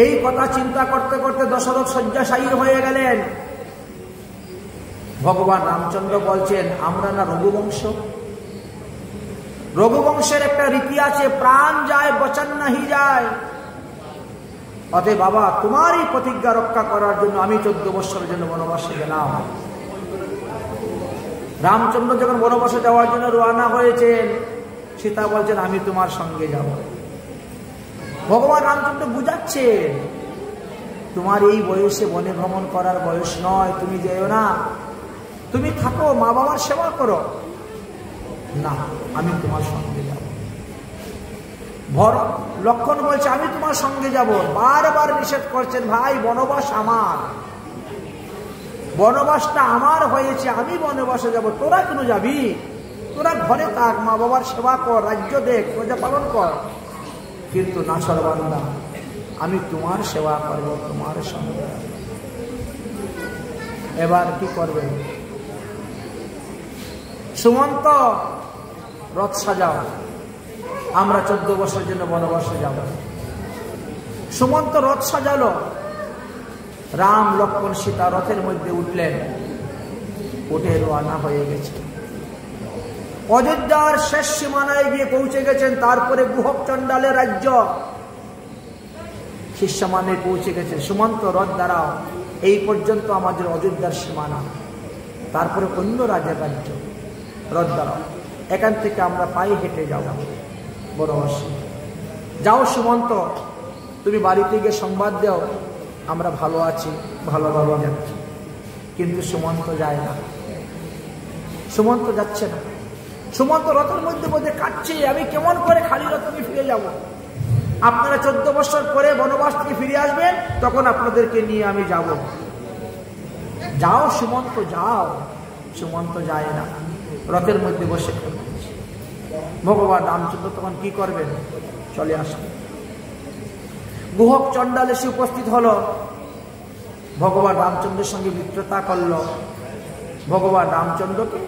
Speaker 1: এই কথা চিন্তা করতে করতে দশরথ শয্যাশায়ী হয়ে গেলেন। ভগবান রামচন্দ্র বলছেন, আমরা না রঘুবংশ, রঘুবংশের একটা রীতি আছে, প্রাণ যায় বচন নাহি যায়। অতএব বাবা, তোমারই প্রতিজ্ঞা রক্ষা করার জন্য আমি 14 বৎসরের জন্য বনবাসে গেলাম। রামচন্দ্র যখন বনবাসে যাওয়ার জন্য রওনা হয়েছেন, সীতা বলছেন, আমি তোমার সঙ্গে যাব। ভগবান রামচন্দ্র বুঝাচ্ছেন, তোমার এই বয়সে বনে ভ্রমণ করার বয়স নয়, তুমি যেও না, তুমি থাকো, মা বাবার সেবা করো। না, আমি তোমার সঙ্গে যাব। লক্ষণ বলছে, আমি তোমার সঙ্গে যাব। বারবার নিষেধ করছেন, ভাই বনবাস আমার, বনবাসটা আমার হয়েছে, আমি বনবাসে যাব, তোরা কেন যাবি? তোরা ঘরে থাক, মা বাবার সেবা কর, রাজ্য দেখ, প্রজা পালন কর। কিন্তু নাছরবান্দা, আমি তোমার সেবা করব, তোমার সঙ্গে। এবার কি করবেন? সুমন্ত, রথ সাজাও, আমরা 14 বছরের জন্য বনবাসে যাব। সুমন্ত রথ সাজালো। রাম লক্ষ্মণ সীতা রথের মধ্যে উঠলেন, উঠে রওনা হয়ে গেছে। অযোধ্যার শেষ সীমানায় গিয়ে পৌঁছে গেছেন। তারপরে গুহক চণ্ডালের রাজ্য শেষ সীমানায় পৌঁছে গেছেন। সুমন্ত, রথ দাঁড়াও, এই পর্যন্ত আমাদের অযোধ্যার সীমানা, তারপরে অন্য রাজ্যের রাজ্য, রথ দাঁড়াও, এখান থেকে আমরা পায়ে হেঁটে যাব বনবাসে। যাও সুমন্ত, তুমি বাড়িতে গিয়ে সংবাদ দাও, আমরা ভালো আছি, ভালোভাবে যাচ্ছি। কিন্তু সুমন্ত যায় না, সুমন্ত যাচ্ছে না। সুমন্ত রথের মধ্যে মধ্যে কাটছে, আমি কেমন করে খালি রথ নিয়ে ফিরে যাব? আপনারা 14 বছর পরে বনবাস থেকে ফিরে আসবেন, তখন আপনাদেরকে নিয়ে আমি যাব। যাও সুমন্ত, যাও। সুমন্ত যায় না, রথের মধ্যে বসে পড়ছে। ভগবান রামচন্দ্র তখন কি করবেন? চলে আসবেন। গুহক চণ্ডাল এসে উপস্থিত হলো, ভগবান রামচন্দ্রের সঙ্গে মিত্রতা করল। ভগবান রামচন্দ্রকে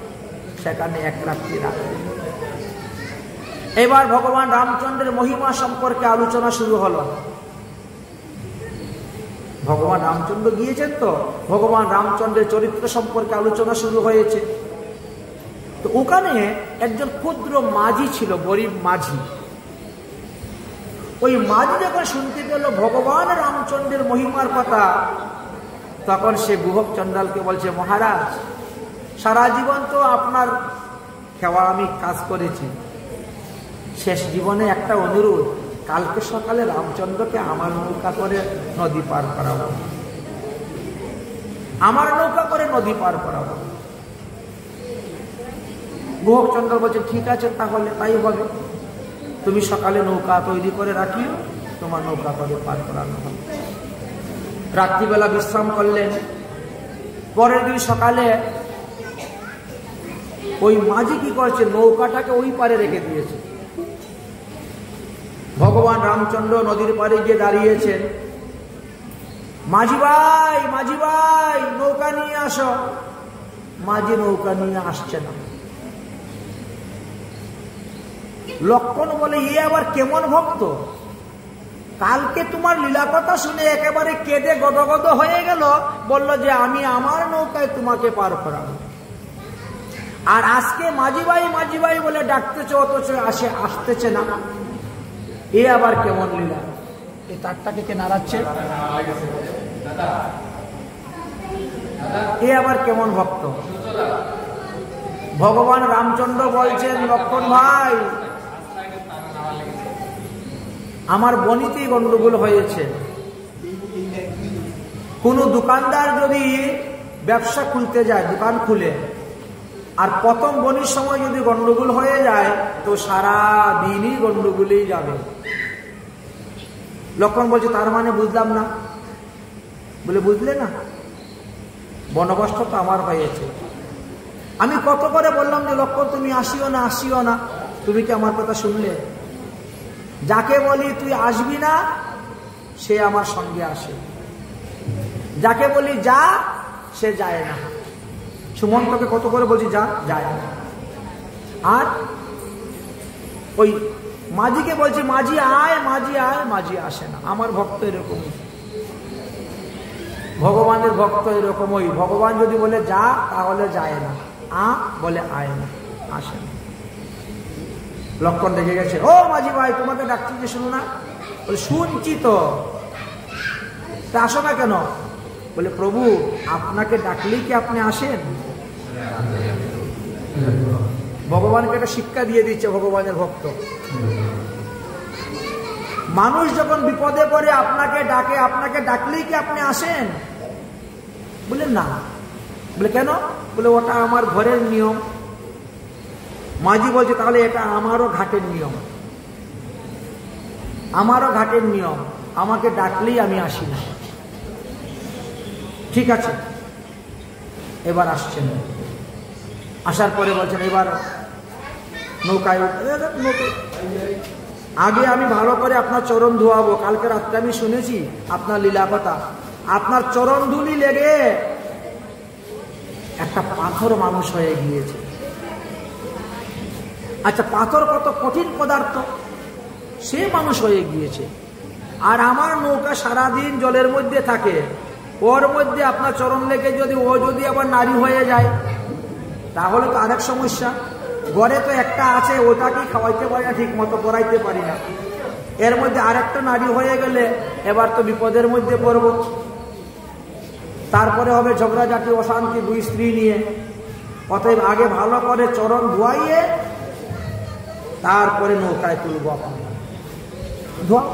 Speaker 1: সেখানে 1 রাত্রি রাখলেন। এবার ভগবান রামচন্দ্রের মহিমা সম্পর্কে আলোচনা শুরু হলো। ভগবান রামচন্দ্র গিয়েছেন, তো ভগবান রামচন্দ্রের চরিত্র সম্পর্কে আলোচনা শুরু হয়েছে। তো ওখানে একজন ক্ষুদ্র মাঝি ছিল, গরিব মাঝি। ওই মাঝি যখন শুনতে পেল ভগবান রামচন্দ্রের মহিমার কথা, তখন সে গুহক চণ্ডালকে বলছে, মহারাজ, সারা জীবন তো আপনার খেওয়া আমি কাজ করেছি, শেষ জীবনে একটা অনুরোধ, কালকে সকালে রামচন্দ্রকে আমার নৌকা করে নদী পার করাবো, আমার নৌকা করে নদী পার করাবো। গুহক চণ্ডাল বলছে, ঠিক আছে, তাহলে তাই হবে, তুমি সকালে নৌকা তৈরি করে রাখিও, তোমার নৌকা করে পার করানো হবে। রাত্রিবেলা বিশ্রাম করলেন। পরের দিন সকালে ওই মাঝি কি করছে, নৌকাটাকে ওই পারে রেখে দিয়েছে। ভগবান রামচন্দ্র নদীর পারে গিয়ে দাঁড়িয়েছেন। মাঝি ভাই, মাঝি ভাই, নৌকা নিয়ে আসো। মাঝি নৌকা নিয়ে আসছে না। লক্ষণ বলে, এ আবার কেমন ভক্ত, কালকে তোমার লীলা কথা শুনে একেবারে কেঁদে গদগদ হয়ে গেল, বলল যে আমি আমার নৌকায় তোমাকে পার করাবো। আর আজকে মাঝি ভাই বলে ডাকতেছে, অথচ আসতেছে না। এ আবার কেমন লীলা। এই তারটাকে কে নাড়াচ্ছে? এ আবার কেমন ভক্ত। ভগবান রামচন্দ্র বলছেন, লক্ষণ ভাই, আমার বনিতেই গন্ডগোল হয়েছে। কোন দোকানদার যদি ব্যবসা খুলতে যায়, দোকান খুলে, আর প্রথম বনির সময় যদি গন্ডগোল হয়ে যায়, তো সারা দিনই গন্ডগোলেই যাবে। লক্ষণ বলছে, তার মানে বুঝলাম না। বলে, বুঝলে না, বনকষ্ট তো আমার হয়েছে। আমি কত করে বললাম যে লক্ষণ তুমি আসিও না, আসিও না, তুমি কি আমার কথা শুনলে? যাকে বলি তুই আসবি না, সে আমার সঙ্গে আসে। যাকে বলি যা, সে যায় না। সুমন্তকে কত করে বলছি যা, যায় না। আর ওই মাঝিকে বলছি মাঝি আয়, মাঝি আয়, মাঝি আসে না। আমার ভক্ত এরকমই, ভগবানের ভক্ত এরকমই। ভগবান যদি বলে যা, তাহলে যায় না, বলে আয় না, আসে না। লক্ষণ দেখে গেছে, ও মাঝি ভাই, তোমাকে ডাকছি যে শুনো না। বলে, শুনছি তো, তা আসো না কেন? বলে, প্রভু আপনাকে ডাকলেই কি আপনি আসেন? ভগবানকে একটা শিক্ষা দিয়ে দিচ্ছে ভগবানের ভক্ত। মানুষ যখন বিপদে পড়ে আপনাকে ডাকে, আপনাকে ডাকলেই কি আপনি আসেন? বলে, না। বলে, কেন? বলে, ওটা আমার ঘরের নিয়ম। মাঝি বলছে, তাহলে এটা আমারও ঘাটের নিয়ম, আমারও ঘাটের নিয়ম, আমাকে ডাকলেই আমি আসি না। ঠিক আছে, এবার আসছেন। আসার পরে বলছেন, এবার নৌকায় আগে আমি ভালো করে আপনার চরণ ধোয়াবো। কালকে রাত্রে আমি শুনেছি আপনার লীলা কথা, আপনার চরণ ধুলি লেগে একটা পাথর মানুষ হয়ে গিয়েছে। আচ্ছা, পাথর কত কঠিন পদার্থ, সে মানুষ হয়ে গিয়েছে। আর আমার নৌকা সারাদিন জলের মধ্যে থাকে, ওর মধ্যে আপনার চরণ লেগে যদি ও যদি আবার নারী হয়ে যায়, তাহলে তো আরেক সমস্যা। ঘরে তো একটা আছে, ওটাকেই খাওয়াইতে পারি না, ঠিক মতো পড়াইতে পারি না, এর মধ্যে আরেকটা নারী হয়ে গেলে এবার তো বিপদের মধ্যে পড়ব। তারপরে হবে ঝগড়াঝাটি, অশান্তি দুই স্ত্রী নিয়ে। অতএব আগে ভালো করে চরণ ধোয়াইয়ে তারপরে নৌকায় তুলব। আপনি ধোয়া।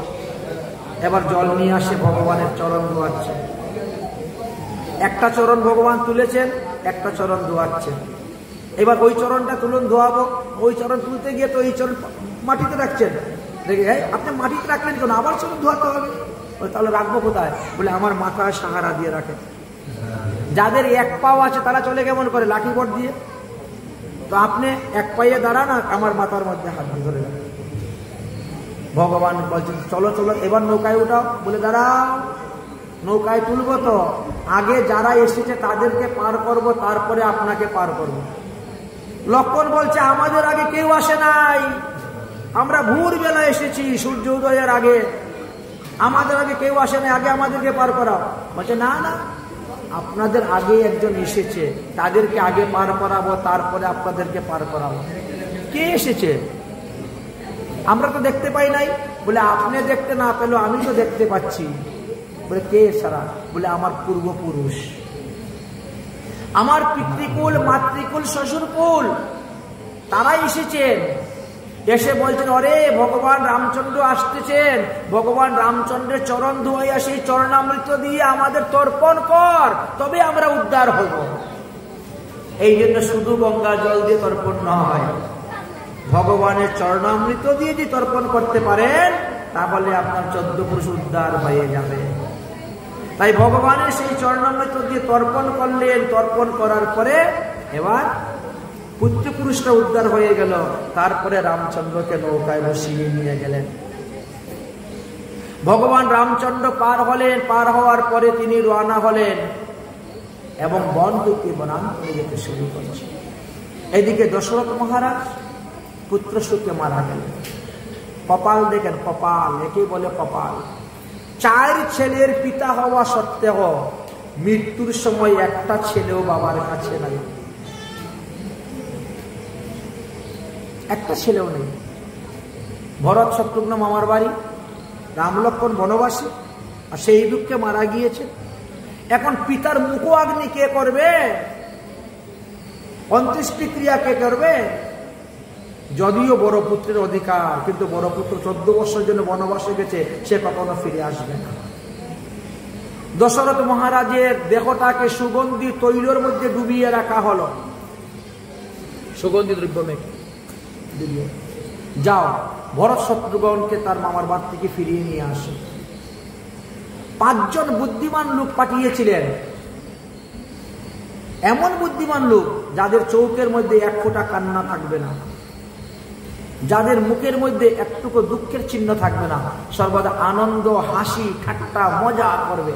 Speaker 1: এবার জল নিয়ে আসে, ভগবানের চরণ ধোয়াচ্ছে। একটা চরণ ভগবান তুলেছেন, একটা চরণ ধোয়াচ্ছেন। এবার ওই চরণটা তুলুন, ধোয়াবো। ওই চরণ তুলতে গিয়ে তো এই চরণ মাটিতে রাখছেন। দেখে, আপনি মাটিতে রাখলেন কেন? আবার চরণ ধোয়াতে হবে। তাহলে রাখবো কোথায়? বলে, আমার মাথায় সাহারা দিয়ে রাখে। যাদের এক পাও আছে তারা চলে কেমন করে? লাঠি বট দিয়ে। তো আপনি এক পায়ে দাঁড়ান, আমার মাথার মধ্যে হাত দিয়ে ধরে রাখেন। ভগবান বলছেন, চলো চলো, এবার নৌকায় উঠাও। বলে, দাঁড়াও, নৌকায় তুলবো তো, আগে যারা এসেছে তাদেরকে পার করব, তারপরে আপনাকে পার করব। লক্ষণ বলছে, আমাদের আগে কেউ আসে নাই, আমরা ভোরবেলা এসেছি, সূর্য উদয়ের আগে। আমাদের আগে কেউ আসে নাই, আগে আমাদেরকে পার করাও। বলছে, না না, আপনাদের আগে একজন এসেছে, তাদেরকে আগে পার করাবো, তারপরে আপনাদেরকে পার করাবো। কে এসেছে? আমরা তো দেখতে পাই নাই। বলে, আপনি দেখতে না পেলেও আমি তো দেখতে পাচ্ছি। বলে, কে সারা? বলে, আমার পূর্বপুরুষ, আমার পিতৃকুল, মাতৃকুল, শ্বশুরকুল, তারা এসেছেন। এসে বলছেন, অরে ভগবান রামচন্দ্র আসতেছেন, ভগবান রামচন্দ্রের চরণ ধোয়াইয়া সেই চরণামৃত দিয়ে আমাদের তর্পণ কর, তবে আমরা উদ্ধার হব। এই জন্য শুধু গঙ্গা জল দিয়ে তর্পণ নয়, ভগবানের চরণামৃত দিয়ে যদি তর্পণ করতে পারেন, তাহলে আপনার 14 পুরুষ উদ্ধার হয়ে যাবে। তাই ভগবানের সেই চরণামৃত দিয়ে তর্পণ করলেন। তর্পণ করার পরে এবার পুত্রপুরুষরা উদ্ধার হয়ে গেল। তারপরে রামচন্দ্রকে নৌকায় বসিয়ে নিয়ে গেলেন। ভগবান রামচন্দ্র পার হলেন। পার হওয়ার পরে তিনি রওনা হলেন এবং বন হইতে বনান্তরে যেতে শুরু করেছেন। এদিকে দশরথ মহারাজ পুত্র শোকে মারা গেলেন। কপাল দেখেন, কপাল, একে বলে কপাল। 4 ছেলের পিতা হওয়া সত্ত্বেও মৃত্যুর সময় একটা ছেলেও বাবার কাছে নাই, একটা ছেলেও নেই। ভরত শত্রুঘ্ন মামার বাড়ি, রাম লক্ষ্মণ বনবাসী, আর সেই দুঃখে মারা গিয়েছে। এখন পিতার মুখ অগ্নি কে করবে? অন্ত্যেষ্টি ক্রিয়া কে করবে? যদিও বড় পুত্রের অধিকার, কিন্তু বড় পুত্র 14 বছরের জন্য বনবাসে গেছে, সে কখনো ফিরে আসবে না। দশরথ মহারাজের দেহটাকে সুগন্ধি তৈলের মধ্যে ডুবিয়ে রাখা হলো। সুগন্ধি দ্রব্য মেখে ডুবিয়ে, যাও ভরত শত্রুঘ্নকে তার মামার বাড়ি থেকে ফিরিয়ে নিয়ে আসে। 5 জন বুদ্ধিমান লোক পাঠিয়েছিলেন, এমন বুদ্ধিমান লোক যাদের চোখের মধ্যে 1 ফোঁটা কান্না থাকবে না, যাদের মুখের মধ্যে একটুকু দুঃখের চিহ্ন থাকবে না, সর্বদা আনন্দ, হাসি, ঠাট্টা, মজা করবে।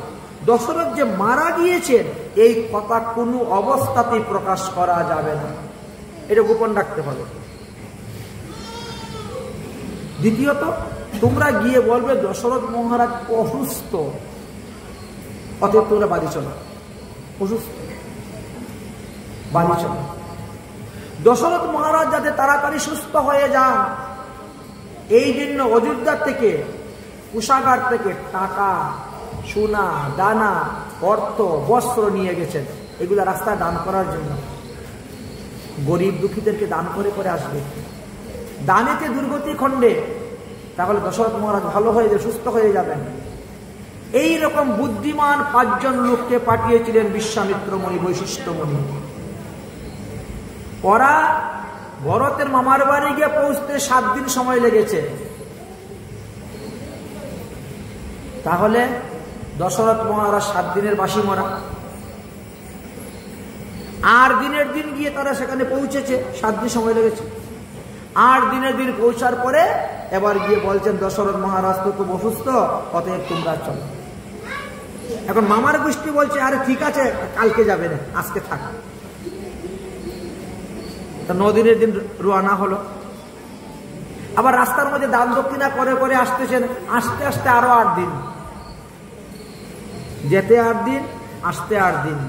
Speaker 1: দশরথ যে মারা গিয়েছেন এই কথা কোনো অবস্থাতেই প্রকাশ করা যাবে না, এটা গোপন রাখতে হবে। দ্বিতীয়ত, তোমরা গিয়ে বলবে দশরথ মহারাজ অসুস্থ, অতএব তোমরা বাড়ি চলো, অসুস্থ, বাড়ি চলো। দশরথ মহারাজ যাতে তাড়াতাড়ি সুস্থ হয়ে যান, এই জন্য অযোধ্যা থেকে, কোষাগার থেকে টাকা, সোনা, দানা, অর্থ, বস্ত্র নিয়ে গেছেন। এগুলা রাস্তায় দান করার জন্য, গরিব দুঃখীদেরকে দান করে করে আসবে। দানেতে দুর্গতি খণ্ডে, তাহলে দশরথ মহারাজ ভালো হয়ে যাবে, সুস্থ হয়ে যাবেন। এই রকম বুদ্ধিমান 5 জন লোককে পাঠিয়েছিলেন বিশ্বামিত্র মুনি, বৈশিষ্ট্য মুনি। ওরা ভরতের মামার বাড়ি গিয়ে পৌঁছতে 7 দিন সময় লেগেছে। তাহলে দশরথ মহারাজ 7 দিনের বাসি মরা। আর দিনের দিন গিয়ে তারা সেখানে পৌঁছেছে, 7 দিন সময় লেগেছে। 8 দিনের দিন পৌঁছার পরে এবার গিয়ে বলছেন দশরথ মহারাজ তো খুব অসুস্থ, অতএব তোমরা চলো। এখন মামার গোষ্ঠী বলছে আরে ঠিক আছে, কালকে যাবে না, আজকে থাক। 9 দিনের দিন রওনা হলো। আবার রাস্তার মধ্যে দান দক্ষিণা করে করে আসতেছেন, আস্তে আস্তে আরো 8 দিন, যেতে 8 দিন, আসতে 8 দিন,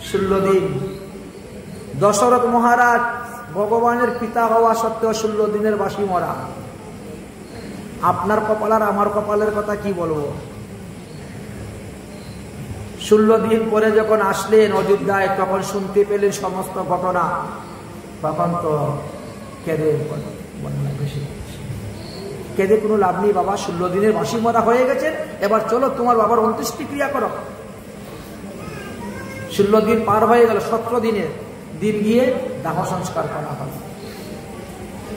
Speaker 1: 16 দিন। দশরথ মহারাজ ভগবানের পিতা হওয়া সত্ত্বেও 16 দিনের বাসি মরা। আপনার কপাল আর আমার কপালের কথা কি বলবো। 16 দিন পরে যখন আসলেন অযোধ্যায়, তখন শুনতে পেলেন সমস্ত ঘটনা। তখন তো কেঁদে কেঁদে কোনো লাভ নেই বাবা, 16 দিনের বাসি মরা হয়ে গেছে, এবার চলো তোমার বাবার অন্ত্যেষ্টি ক্রিয়া করো। 16 দিন পার হয়ে গেল, 17 দিনের দিন গিয়ে দাহ সংস্কার করা হলো।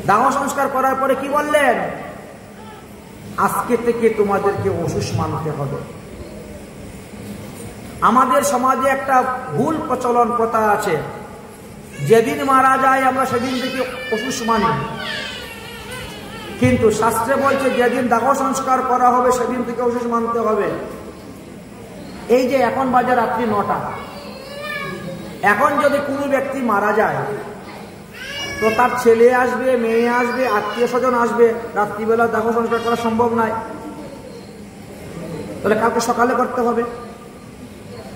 Speaker 1: দাহ সংস্কার করার পরে কি বললেন? আজকে থেকে তোমাদেরকে অসুষ মানতে হবে। আমাদের সমাজে একটা ভুল প্রচলন প্রথা আছে, যেদিন মারা যায় আমরা সেদিন থেকে অসুষ মানি, কিন্তু শাস্ত্রে বলছে যেদিন দাহ সংস্কার করা হবে সেদিন থেকে অসুষ মানতে হবে। এই যে এখন বাজে রাত্রি 9টা, এখন যদি কোনো ব্যক্তি মারা যায় তো তার ছেলে আসবে, মেয়ে আসবে, আত্মীয় স্বজন আসবে, রাত্রিবেলা দাহ সংস্কার করা সম্ভব নয়, তাহলে কালকে সকালে করতে হবে।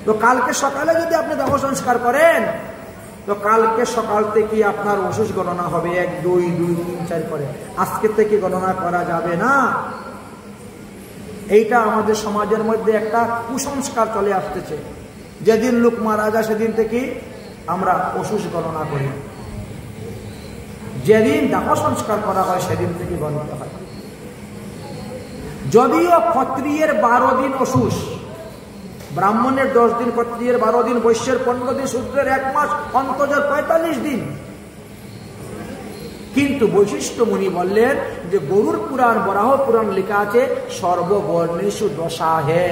Speaker 1: তো কালকে সকালে যদি আপনি দাহ সংস্কার করেন তো কালকে সকাল থেকে আপনার অসুষ গণনা হবে 1, 2, 3, 4 করে, আজকে থেকে গণনা করা যাবে না। এইটা আমাদের সমাজের মধ্যে একটা কুসংস্কার চলে আসতেছে, যেদিন লোক মারা যায় সেদিন থেকে আমরা অসুষ গণনা করি, যেদিন দাহ সংস্কার করা হয় সেদিন থেকে গণিত হয়। যদিও ক্ষত্রিয়ের 12 দিন অসুষ, ব্রাহ্মণের 10 দিন, ক্ষত্রিয়ের 12 দিন, বৈশ্যের 15 দিন, শূদ্রের 1 মাস, অন্তর্জাত 45 দিন। কিন্তু বৈশিষ্ট্য মুনি বললেন যে গরুর পুরাণ, বরাহ পুরাণ লেখা আছে সর্ববর্ণেষু দশা হে,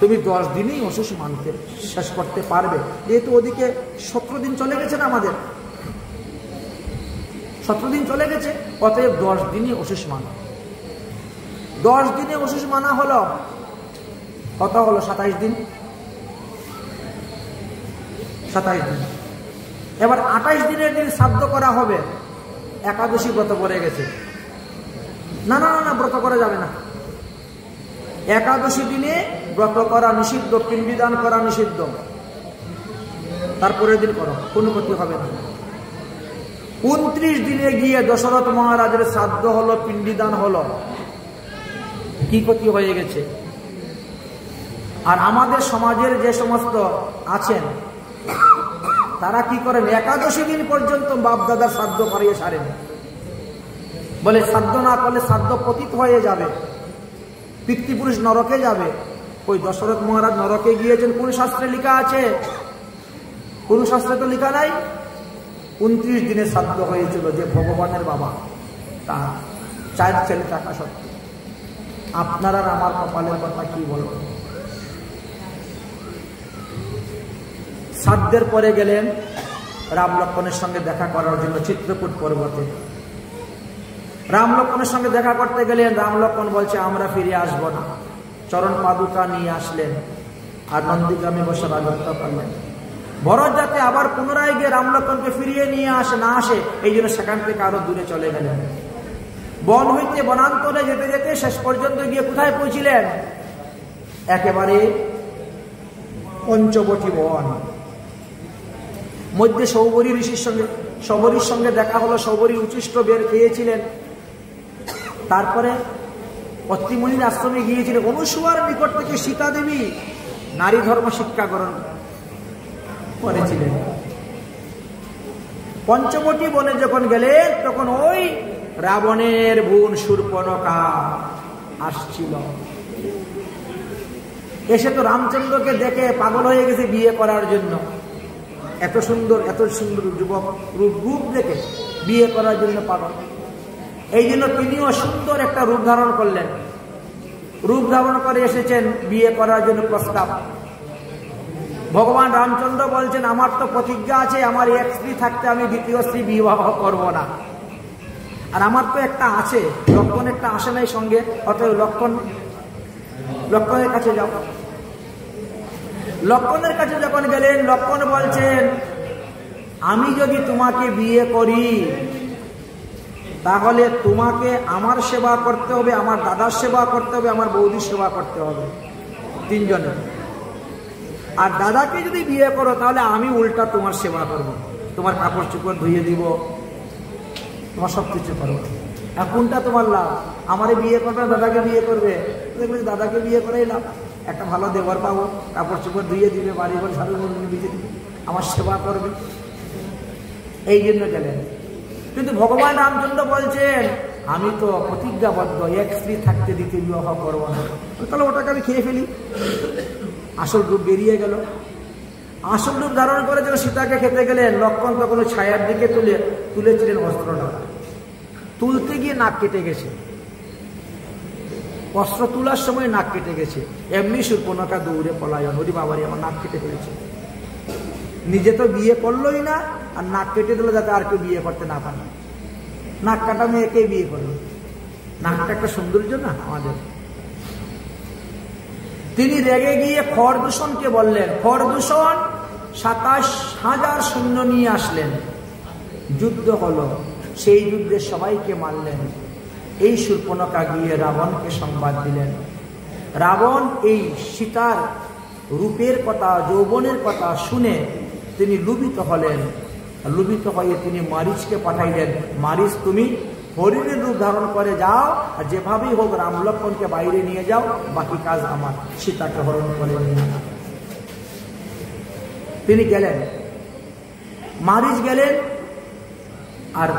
Speaker 1: তুমি 10 দিনেই অসুস মানতে শেষ করতে পারবে, যেহেতু ওদিকে 17 দিন চলে গেছে না, আমাদের 17 দিন চলে গেছে, অতএব 10 দিনই অসুস মানা। 10 দিনে অসুস মানা হলো, কত হলো? 27 দিন। 27 দিন। এবার 28 দিনের দিন শ্রাদ্ধ করা হবে। একাদশী ব্রত পড়ে গেছে। না না না, ব্রত করা যাবে না। একাদশী দিনে ব্রত করা নিষিদ্ধ, পিণ্ডদান করা নিষিদ্ধ। তারপরের দিন করো, কোনো ক্ষতি হবে না। 29 দিনে গিয়ে দশরথ মহারাজের শ্রাদ্ধ হলো, পিণ্ডদান হলো, কি ক্ষতি হয়ে গেছে? আর আমাদের সমাজের যে সমস্ত আছেন তারা কি করেন? একাদশী দিন পর্যন্ত বাপ দাদার শ্রাদ্ধ করিয়ে সারেন, বলে শ্রাদ্ধ না করলে শ্রাদ্ধ পতিত হয়ে যাবে, পিতৃপুরুষ নরকে যাবে। ওই দশরথ মহারাজ নরকে গিয়েছেন, কোন শাস্ত্রে লেখা আছে? কোন শাস্ত্রে তো লেখা নাই। 29 দিনে শ্রাদ্ধ হয়েছিল যে ভগবানের বাবা, তার 4 ছেলে থাকা সত্ত্বে। আপনারা আমার কপালের কথা কি বলবো? শ্রাদ্ধের পরে গেলেন রাম লক্ষ্মণের সঙ্গে দেখা করার জন্য চিত্রকূট পর্বতে। রাম লক্ষ্মণের সঙ্গে দেখা করতে গেলেন, রাম লক্ষ্মণ বলছে আমরা ফিরে আসবো না। চরণ পাদুকা নিয়ে আসলেন আর নন্দীগ্রামে বসে রাজত্ব করলেন। ভরত যাতে আবার পুনরায় গিয়ে রাম লক্ষ্মণকে ফিরিয়ে নিয়ে না আসে, এই জন্য সেখান থেকে আরো দূরে চলে গেলেন। বন হইতে বনান্তরে যেতে যেতে শেষ পর্যন্ত গিয়ে কোথায় পৌঁছিলেন? একেবারে পঞ্চবটী বন। মধ্যে সৌবরী ঋষির সঙ্গে, সবরীর সঙ্গে দেখা হলো, সবরী উচ্ছিষ্ট বের খেয়েছিলেন। তারপরে অত্রিমুনির আশ্রমে গিয়েছিলেন। অনুসুয়ার নিকট থেকে সীতা দেবী নারী ধর্ম শিক্ষা গ্রহণ করেছিলেন। পঞ্চবটী বনে যখন গেলেন তখন ওই রাবণের বোন শূর্পণখা আসছিল। এসে তো রামচন্দ্রকে দেখে পাগল হয়ে গেছে বিয়ে করার জন্য। এত সুন্দর যুবক রূপ দেখে বিয়ে করার জন্য পাগল। এই জন্য তিনিও সুন্দর একটা রূপ ধারণ করলেন। রূপ ধারণ করে এসেছেন বিয়ে করার জন্য প্রস্তাব। ভগবান রামচন্দ্র বলছেন আমার তো প্রতিজ্ঞা আছে, আমার এক স্ত্রী থাকতে আমি দ্বিতীয় স্ত্রী বিবাহ করব না। আর আমার তো একটা আছে, লক্ষণ একটা আসে নাই সঙ্গে, অতএব লক্ষণের কাছে যাও। লক্ষণের কাছে যখন গেলেন, লক্ষণ বলছেন আমি যদি তোমাকে বিয়ে করি তাহলে তোমাকে আমার সেবা করতে হবে, আমার দাদার সেবা করতে হবে, আমার বৌদির সেবা করতে হবে, 3 জনের। আর দাদাকে যদি বিয়ে করো তাহলে আমি উল্টা তোমার সেবা করব, তোমার কাপড় চোপড় ধুয়ে দিব, তোমার সব কিছু করবো। কোনটা তোমার লাভ? আমারে বিয়ে করবে, দাদাকে বিয়ে করবে? দেখবে দাদাকে বিয়ে করেই লাভ, একটা ভালো দেবর পাবো, কাপড় চোপড় ধুয়ে দিবে, বাড়ি ঘর ঝাড়ু ভিজে দিবে, আমার সেবা করবে। এই জন্য গেলেন। কিন্তু ভগবান রামচন্দ্র বলছেন আমি তো প্রতিজ্ঞাবদ্ধ, এক স্ত্রী থাকতে দ্বিতীয় বিবাহ করবো না। তাহলে ওটাকে আমি খেয়ে ফেলি। আসল রূপ বেরিয়ে গেল। আসল রূপ ধারণ করে যখন সীতাকে খেতে গেলেন, লক্ষ্মণ তখন ছায়ার দিকে তুলেছিলেন অস্ত্রটা। তুলতে গিয়ে নাক কেটে গেছে। অস্ত্র তোলার সময় নাক কেটে গেছে। এমনি শূর্পণখা দৌড়ে পলায়ন, হরি বাবারি আমার নাক কেটে ফেলেছে। নিজে তো বিয়ে করলোই না, আর নাক কেটে দিল যাতে আর কেউ বিয়ে করতে না পারে। নাক কাটা মেয়েকে বিয়ে করলো। নাকটা একটা সৌন্দর্য না আমাদের। তিনি রেগে গিয়ে খরদূষণকে বললেন। খরদূষণ 27,000 সৈন্য নিয়ে আসলেন। যুদ্ধ হলো, সেই যুদ্ধে সবাইকে মারলেন। এই শূর্পণখা গিয়ে রাবণকে সংবাদ দিলেন। রাবণ এই সীতার রূপের কথা, যৌবনের কথা শুনে তিনি লুভিত হলেন। লুভিত হয়ে তিনি মারিচকে পাঠাইলেন, মারিচ তুমি হরিণের রূপ ধারণ করে যাও, আর যেভাবেই হোক রাম লক্ষ্মণকে বাইরে নিয়ে যাও, বাকি কাজ আমার, সীতাকে হরণ করে নিয়ে। তিনি গেলেন, মারিচ গেলেন আর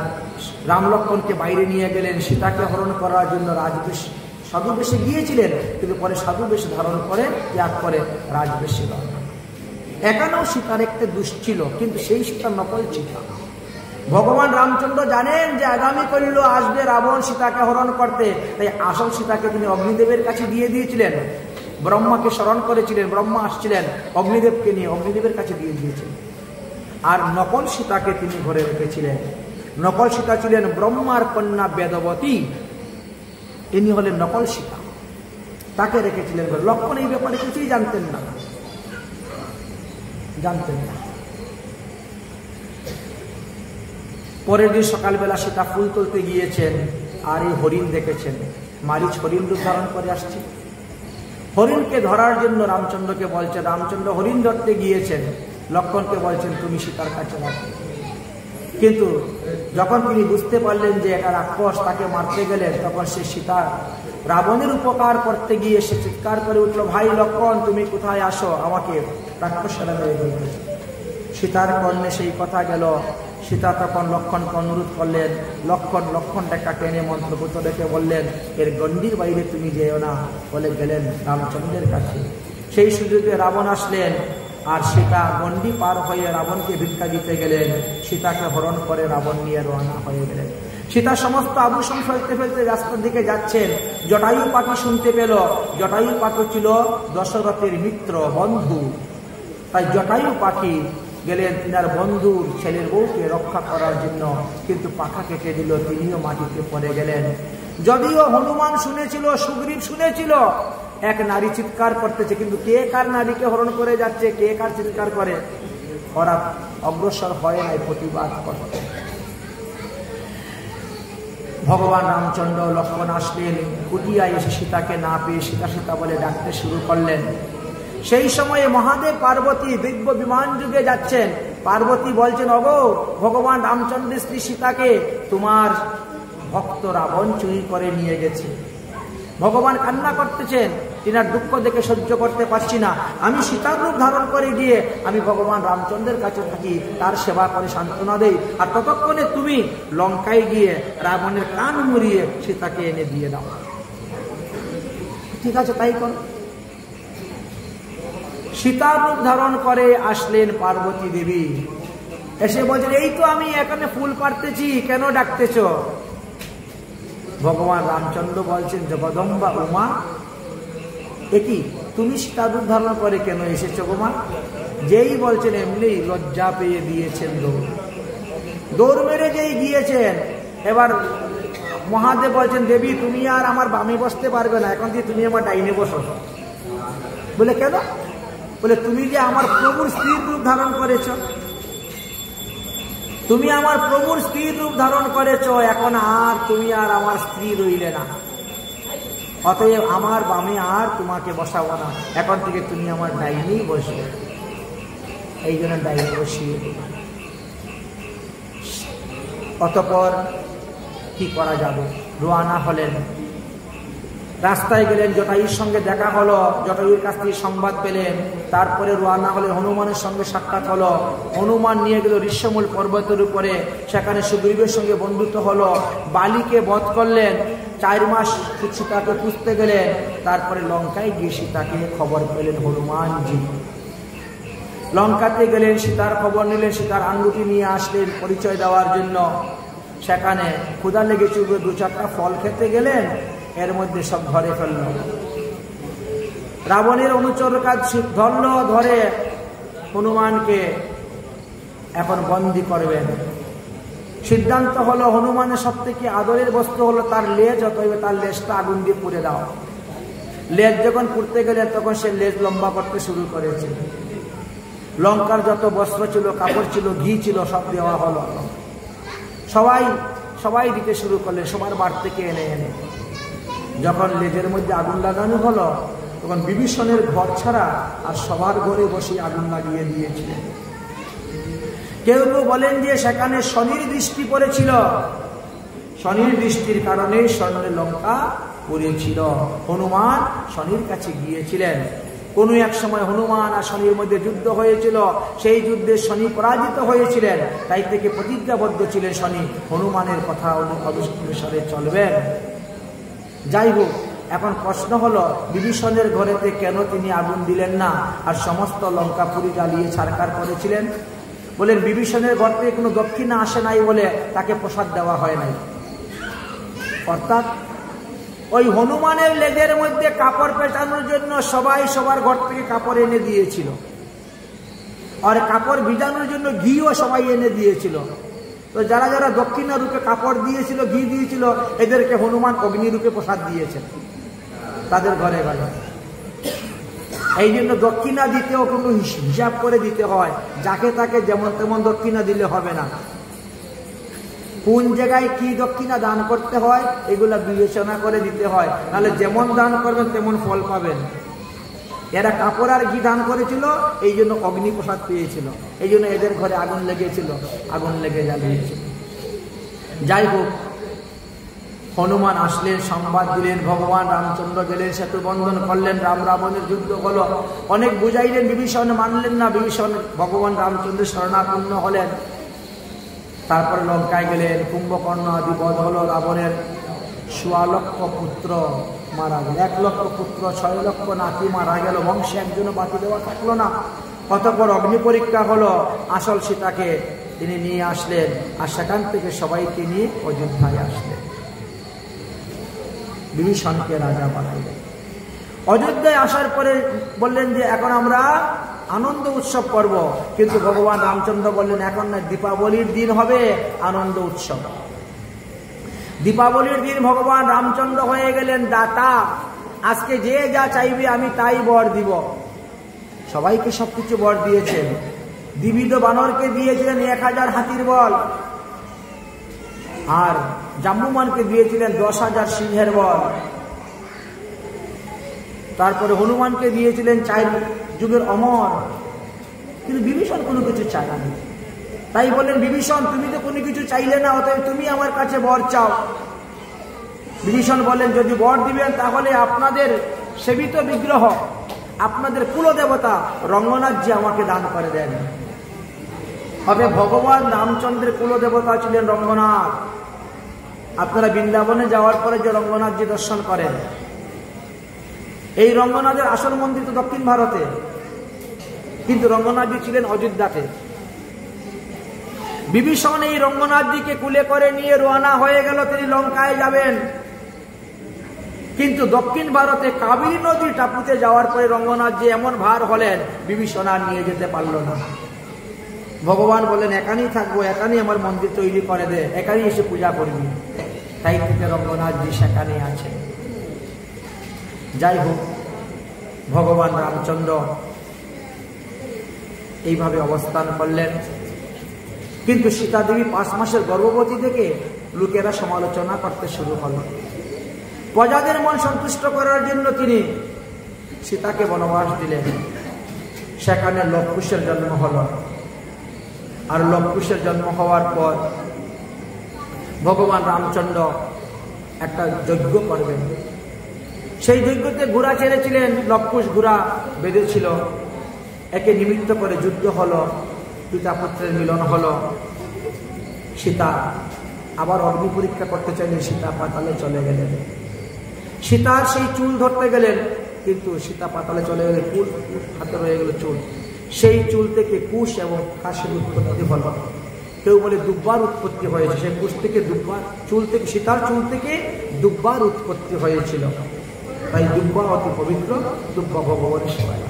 Speaker 1: রাম লক্ষ্মণকে বাইরে নিয়ে গেলেন সীতাকে হরণ করার জন্য। রাজবেশ সাধু বেশে গিয়েছিলেন, কিন্তু পরে সাধু বেশ ধারণ করে ত্যাগ করে রাজবেশে গেলেন। এখানেও সীতার একটা দোষ ছিল, কিন্তু সেই সীতার নকল সীতা। ভগবান রামচন্দ্র জানেন যে আগামী কলিযুগ আসবে রাবণ সীতাকে হরণ করতে, তাই আসল সীতাকে তিনি অগ্নিদেবের কাছে দিয়ে দিয়েছিলেন। ব্রহ্মাকে স্মরণ করেছিলেন, ব্রহ্মা আসছিলেন অগ্নিদেবকে নিয়ে, অগ্নিদেবের কাছে দিয়ে দিয়েছেন। আর নকল সীতাকে তিনি ঘরে রেখেছিলেন। নকল সীতা ছিলেন ব্রহ্মার কন্যা বেদবতী, ইনি হলেন নকল সীতা, তাকে রেখেছিলেন ঘরে। লক্ষণ এই ব্যাপারে কিছুই জানতেন না। পরের দিন সকালবেলা সীতা ফুল তুলতে গিয়েছেন, আর এই হরিণ দেখেছেন। মারিচ হরিণ রূপ ধারণ করে আসছে। হরিণকে ধরার জন্য রামচন্দ্রকে বলছেন, রামচন্দ্র হরিণ ধরতে গিয়েছেন, লক্ষণকে বলছেন তুমি সীতার কাছে রাখো। কিন্তু যখন তিনি বুঝতে পারলেন যে এটা রাক্ষস, তাকে মারতে গেলেন, তখন সে সীতা রাবণের উপকার করতে গিয়ে সে চিৎকার করে উঠল, ভাই লক্ষণ তুমি কোথায় আসো, আমাকে রাক্ষসেরা মেরে ফেলবে। সীতার কর্ণে সেই কথা গেল। সীতা তখন লক্ষণকে অনুরোধ করলেন। লক্ষণ একটা টেনে মন্ত্রপুত রেখে বললেন, এর গণ্ডির বাইরে তুমি যেও না, বলে গেলেন রামচন্দ্রের কাছে। সেই সুযোগে রাবণ আসলেন, আর সীতা গণ্ডি পার হয়ে রাবণকে ভিক্ষা দিতে গেলেন। সীতাকে হরণ করে রাবণ নিয়ে রওনা হয়ে গেলেন। সীতা সমস্ত আভূষণ ফেলতে ফেলতে রাস্তার দিকে যাচ্ছেন। জটায়ু পাখি শুনতে পেল। জটায়ু পাখি ছিল দশরথের মিত্র, বন্ধু। তাই জটায়ু পাখি গেলেন তিনার বন্ধুর ছেলের বউকে রক্ষা করার জন্য, কিন্তু পাখা কেটে দিল, তিনিও মাটিতে পড়ে গেলেন। যদিও হনুমান শুনেছিল, সুগ্রীব শুনেছিল এক নারী চিৎকার করতেছে, কিন্তু কে কার নারীকে হরণ করে যাচ্ছে, কে কার চিৎকার করে, ওরা অগ্রসর হয় নাই প্রতিবাদ করতে। ভগবান রামচন্দ্র লক্ষ্মণ আসলেন, কুটিয়ায় এসে সীতাকে না পেয়ে সীতা সীতা বলে ডাকতে শুরু করলেন। সেই সময়ে মহাদেব পার্বতী দিব্য বিমান যুগে যাচ্ছেন। পার্বতী বলছেন, ওগো ভগবান রামচন্দ্রের স্ত্রী সীতাকে তোমার ভক্ত রাবণ চুরি করে নিয়ে গেছে। ভগবান কান্না করতেছেন, তিনার দুঃখ দেখে সহ্য করতে পারছি না, আমি সীতার রূপ ধারণ করে গিয়ে আমি ভগবান রামচন্দ্রের কাছে থাকি, তার সেবা করে সান্ত্বনা দেই, আর ততক্ষণে তুমি লঙ্কায় গিয়ে রাবণের কান মুড়িয়ে সীতাকে এনে দিয়ে দাও। ঠিক আছে, তাই করো। সীতার রূপ ধারণ করে আসলেন পার্বতী দেবী। এসে বলছেন, এই তো আমি এখানে ফুল পাড়তেছি, কেন ডাকতেছ? ভগবান রামচন্দ্র বলছেন, জগদম্বা উমা, একই তুমি সীতার রূপ ধারণ করে কেন এসেছো গো মা? যেই বলছেন এমনি লজ্জা পেয়ে দিয়েছেন দৌড় মেরে যেই গিয়েছেন। এবার মহাদেব বলছেন, দেবী তুমি আর আমার বামে বসতে পারবে না, এখন দিয়ে তুমি আমার ডাইনে বসো। বলে কেন? বলে তুমি যে আমার প্রভুর স্ত্রীর রূপ ধারণ করেছ, তুমি আমার প্রভুর স্ত্রীর রূপ ধারণ করেছ, এখন আর তুমি আর আমার স্ত্রী রইলে না, অতএব আমার বামে আর তোমাকে বসাবো না, এখন থেকে তুমি আমার ডাইনেই বসবে। এই জন্য ডাইনে বসিয়ে অতঃপর কি করা যাবে, রওনা হলেন। রাস্তায় গেলেন, জটায়ুর সঙ্গে দেখা হলো, জটায়ুর কাছ থেকে সংবাদ পেলেন। তারপরে রওনা হলে হনুমানের সঙ্গে সাক্ষাৎ হলো। হনুমান নিয়ে গেল ঋষ্যমূল পর্বতের উপরে, সেখানে সুগ্রীবের সঙ্গে বন্ধুত্ব হলো। বালিকে বধ করলেন। 4 মাস সীতাকে খুঁজতে গেলেন। তারপরে লঙ্কায় গিয়ে সীতাকে খবর পেলেন হনুমানজি। লঙ্কাতে গেলেন, সীতার খবর নিলেন, সীতার আঙ্গুটি নিয়ে আসলেন পরিচয় দেওয়ার জন্য। সেখানে ক্ষুধা লেগেছে, 2-4টা ফল খেতে গেলেন, এর মধ্যে সব ধরে ফেলল। রাবণের অনুচর কাজ ধরল, ধরে হনুমানকে এখন বন্দী করবেন। সিদ্ধান্ত হলো হনুমানের সব থেকে আদরের বস্তু হলো তার লেজ, অতএব তার লেজটা আগুন দিয়ে পুড়ে দাও। লেজ যখন পুড়তে গেলেন তখন সে লেজ লম্বা করতে শুরু করেছে। লঙ্কার যত বস্ত্র ছিল, কাপড় ছিল, ঘি ছিল, সব দেওয়া হলো। সবাই দিতে শুরু করলেন, সবার বাড়ি থেকে এনে এনে। যখন লেজের মধ্যে আগুন লাগানো হলো, তখন বিভীষণের ঘর ছাড়া আর সবার ঘরে বসে আগুন লাগিয়ে দিয়েছিলেন। কেউ কেউ বলেন যে সেখানে শনির দৃষ্টি পড়েছিল, শনির দৃষ্টির কারণে স্বর্ণের লঙ্কা পড়েছিল। হনুমান শনির কাছে গিয়েছিলেন। কোনো এক সময় হনুমান আর শনির মধ্যে যুদ্ধ হয়েছিল, সেই যুদ্ধে শনি পরাজিত হয়েছিলেন। তাই থেকে প্রতিজ্ঞাবদ্ধ ছিলেন শনি হনুমানের কথা অনুসারে চলবেন। যাই হোক, এখন প্রশ্ন হলো বিভীষণের ঘরেতে কেন তিনি আগুন দিলেন না আর সমস্ত লঙ্কাপুরি জ্বালিয়ে ছারখার করেছিলেন? বলেন বিভীষণের ঘর থেকে কোনো দক্ষিণা আসে নাই বলে তাকে প্রসাদ দেওয়া হয় নাই। অর্থাৎ ওই হনুমানের লেজের মধ্যে কাপড় পেঁচানোর জন্য সবাই সবার ঘর থেকে কাপড় এনে দিয়েছিল, আর কাপড় ভিজানোর জন্য ঘিও সবাই এনে দিয়েছিল। তো যারা যারা দক্ষিণা রূপে কাপড় দিয়েছিল, ঘি দিয়েছিল, এদেরকে হনুমান অগ্নি রূপে প্রসাদ দিয়েছেন তাদের ঘরে ঘরে। এই জন্য দক্ষিণা দিতেও কিন্তু হিসাব করে দিতে হয়, যাকে তাকে যেমন তেমন দক্ষিণা দিলে হবে না। কোন জায়গায় কি দক্ষিণা দান করতে হয় এগুলা বিবেচনা করে দিতে হয়, নাহলে যেমন দান করবেন তেমন ফল পাবেন। এরা কাপড় আর ঘি দান করেছিল, এই জন্য অগ্নি প্রসাদ পেয়েছিল, এই জন্য এদের ঘরে আগুন লেগেছিল, আগুন লেগে জ্বালিয়েছিল। যাই হোক, হনুমান আসলেন, সংবাদ দিলেন, ভগবান রামচন্দ্র গেলেন, সেতু বন্ধন করলেন, রাম রাবণের যুদ্ধ হলো, অনেক বুঝাইলেন, বিভীষণ মানলেন না, বিভীষণ ভগবান রামচন্দ্রের শরণাপন্ন হলেন। তারপরে লঙ্কায় গেলেন, কুম্ভকর্ণ আদি বধ হলো, রাবণের ১৬ লক্ষ পুত্র মারা গেল, ১ লক্ষ পুত্র, ৬ লক্ষ নাতি মারা গেল, বংশে একজনও বাতি দেওয়া থাকলো না। কতপর অগ্নি পরীক্ষা হলো, আসল সীতাকে তিনি নিয়ে আসলেন, আর সেখান থেকে সবাইকে নিয়ে অযোধ্যায় আসলেন, বিভীষণকে রাজা বানাইলেন। অযোধ্যায় আসার পরে বললেন যে এখন আমরা আনন্দ উৎসব করব, কিন্তু ভগবান রামচন্দ্র বললেন এখন না, দীপাবলির দিন হবে আনন্দ উৎসব। দীপাবলির দিন ভগবান রামচন্দ্র হয়ে গেলেন দাতা, আজকে যে যা চাইবে আমি তাই বর দিব। সবাইকে সবকিছু বর দিয়েছেন। দ্বিবিধ বানরকে দিয়েছিলেন ১,০০০ হাতির বল, আর জাম্বুমানকে দিয়েছিলেন ১০,০০০ সিংহের বল। তারপরে হনুমানকে দিয়েছিলেন ৪ যুগের অমর, কিন্তু বিভীষণ কোনো কিছু চায়নি। তাই বললেন, বিভীষণ তুমি তো কোনো কিছু চাইলে না, অতএব তুমি আমার কাছে বর চাও। বিভীষণ বললেন, যদি বর দিবেন তাহলে আপনাদের সেবিত বিগ্রহ, আপনাদের কুলদেবতা রঙ্গনাথজি আমাকে দান করে দেন। হবে ভগবান রামচন্দ্রের কুলদেবতা ছিলেন রঙ্গনাথ। আপনারা বৃন্দাবনে যাওয়ার পরে যে রঙ্গনাথজি দর্শন করেন, এই রঙ্গনাথের আসল মন্দির তো দক্ষিণ ভারতে, কিন্তু রঙ্গনাথজি ছিলেন অযোধ্যাতে। বিভীষণ এই রঙ্গনাথজিকে কুলে করে নিয়ে রওনা হয়ে গেল, তিনি লঙ্কায় যাবেন। কিন্তু দক্ষিণ ভারতে কাবেরী নদীর টাপুতে যাওয়ার পরে রঙ্গনাথজি এমন ভার হলেন, বিভীষণ আর নিয়ে যেতে পারল না। ভগবান বলেন, এখানেই থাকবো, এখানেই আমার মন্দির তৈরি করে দে, এখানেই এসে পূজা করবি। তাই থেকে রঙ্গনাথজি সেখানে আছেন। যাই হোক, ভগবান রামচন্দ্র এইভাবে অবস্থান করলেন। কিন্তু সীতা দেবী ৫ মাসের গর্ভবতী থেকে লোকেরা সমালোচনা করতে শুরু হল। প্রজাদের মন সন্তুষ্ট করার জন্য তিনি সীতাকে বনবাস দিলেন। সেখানে লবকুশের জন্ম হল, আর লবকুশের জন্ম হওয়ার পর ভগবান রামচন্দ্র একটা যজ্ঞ করবেন। সেই যজ্ঞতে ঘোড়া ছেড়েছিলেন, লবকুশ ঘোড়া বেঁধেছিল, একে নিমিত্ত করে যুদ্ধ হলো, পিতা পুত্রের মিলন হলো। সীতা আবার অগ্নি পরীক্ষা করতে চাইলেন, সীতা পাতালে চলে গেলেন। সীতার সেই চুল ধরতে গেলেন, কিন্তু সীতা পাতালে চলে গেলে, কুশ হাতে রয়ে গেল চুল। সেই চুল থেকে কুশ এবং কাশের উৎপত্তি হল। কেউ বলে দুব্বার উৎপত্তি হয়েছে, সেই কুশ থেকে দুব্বার, চুল থেকে, সীতার চুল থেকে দুব্বার উৎপত্তি হয়েছিল। তাই দুব্বা অতি পবিত্র, দুব্বা ভগবানের সেবায়।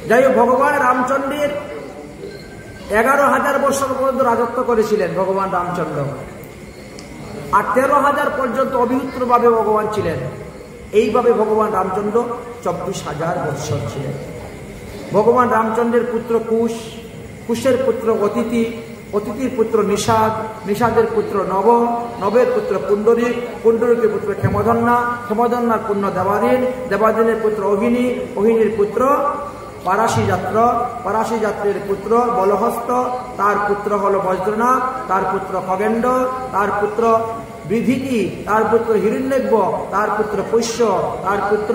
Speaker 1: যাই হোক, ভগবান রামচন্দ্রের ১১,০০০ বছর পর্যন্ত রাজত্ব করেছিলেন ভগবান রামচন্দ্র, আর ১৩,০০০ পর্যন্ত অবিউত্রভাবে ভগবান ছিলেন। এইভাবে ভগবান রামচন্দ্র ২৪,০০০ বৎসর ছিলেন। ভগবান রামচন্দ্রের পুত্র কুশ, কুশের পুত্র অতিথি, অতিথির পুত্র নিষাদ, নিষাদের পুত্র নব, নবের পুত্র পুণ্ডরীক, পুণ্ডরীকের পুত্র ক্ষেমধন্যা, ক্ষেমধন্যার পুণ্য দেবাদিন, দেবাদিনের পুত্র অহিনী, অহিনীর পুত্র পারাশি যাত্র, পারাশি যাত্রের পুত্র বলহস্ত, তার পুত্র হল বজ্রনাথ, তার পুত্র খগেন্দ্র, তার পুত্র বিধিকি, তার পুত্র হিরণ্যব্য, তার পুত্র পৈশ্য, তার পুত্র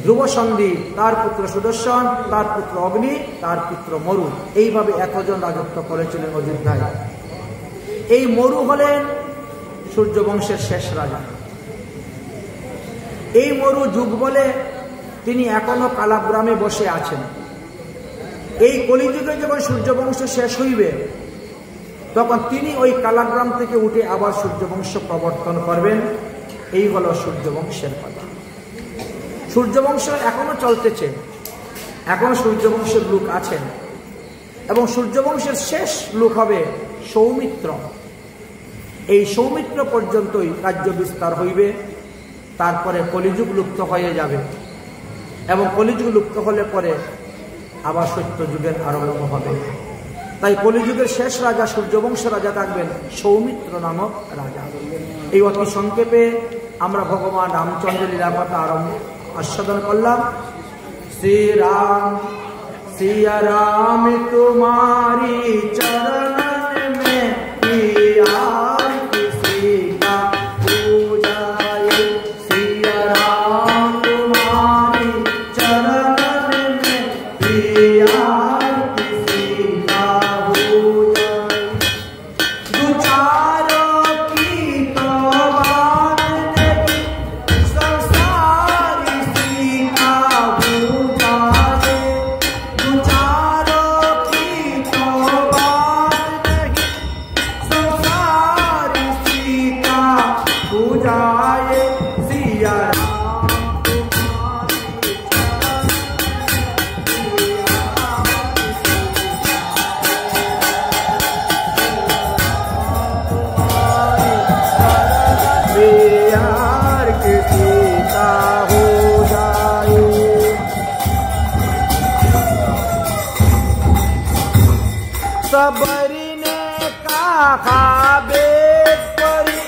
Speaker 1: ধ্রুবসন্ধি, তার পুত্র সুদর্শন, তার পুত্র অগ্নি, তার পুত্র মরু। এইভাবে এতজন রাজত্ব করেছিলেন অযোধ্যায়। এই মরু হলেন সূর্যবংশের শেষ রাজা। এই মরু যুগ বলে তিনি এখনো কালাগ্রামে বসে আছেন। এই কলিযুগে যখন সূর্যবংশ শেষ হইবে, তখন তিনি ওই কালাগ্রাম থেকে উঠে আবার সূর্যবংশ প্রবর্তন করবেন। এই হলো সূর্যবংশের কথা। সূর্যবংশ এখনো চলতেছে, এখনো সূর্যবংশের লোক আছেন, এবং সূর্যবংশের শেষ লোক হবে সৌমিত্র। এই সৌমিত্র পর্যন্তই রাজ্য বিস্তার হইবে, তারপরে কলিযুগ লুপ্ত হয়ে যাবে, এবং কলিযুগ লুপ্ত হলে পরে আবার সত্য যুগের আরম্ভ হবে। তাই কলিযুগের শেষ রাজা সূর্যবংশের রাজা থাকবেন সৌমিত্র নামক রাজা। এই অতি সংক্ষেপে আমরা ভগবান রামচন্দ্রের লীলাকথা আস্বাদন করলাম। শ্রীরাম सिया राम तुम्हारी चरण में प्यार किसी का पूजा, सिया राम तुम्हारी चरण में प्यार किसी का पूजा। दो चारों की तो बात नहीं, संसार इसी का पूजा। सबरी ने कहा बेद परी,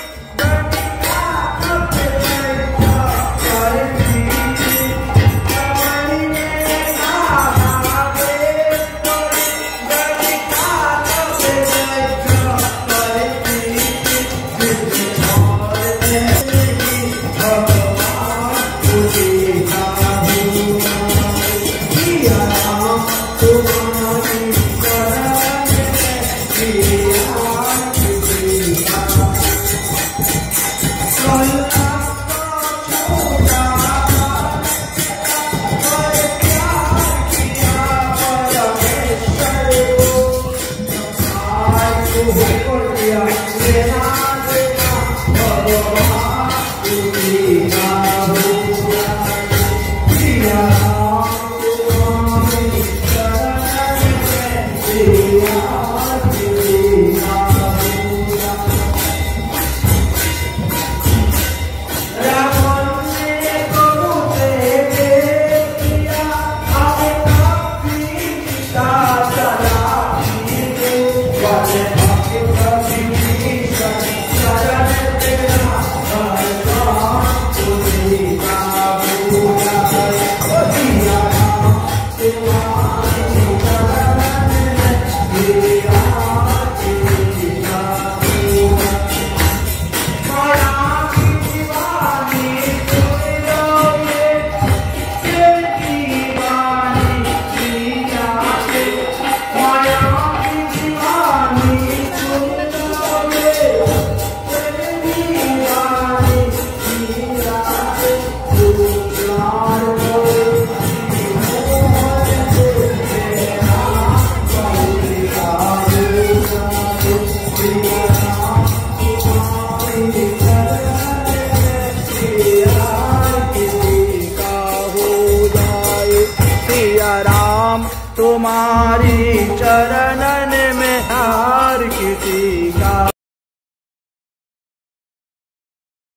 Speaker 1: तुम्हारी चरण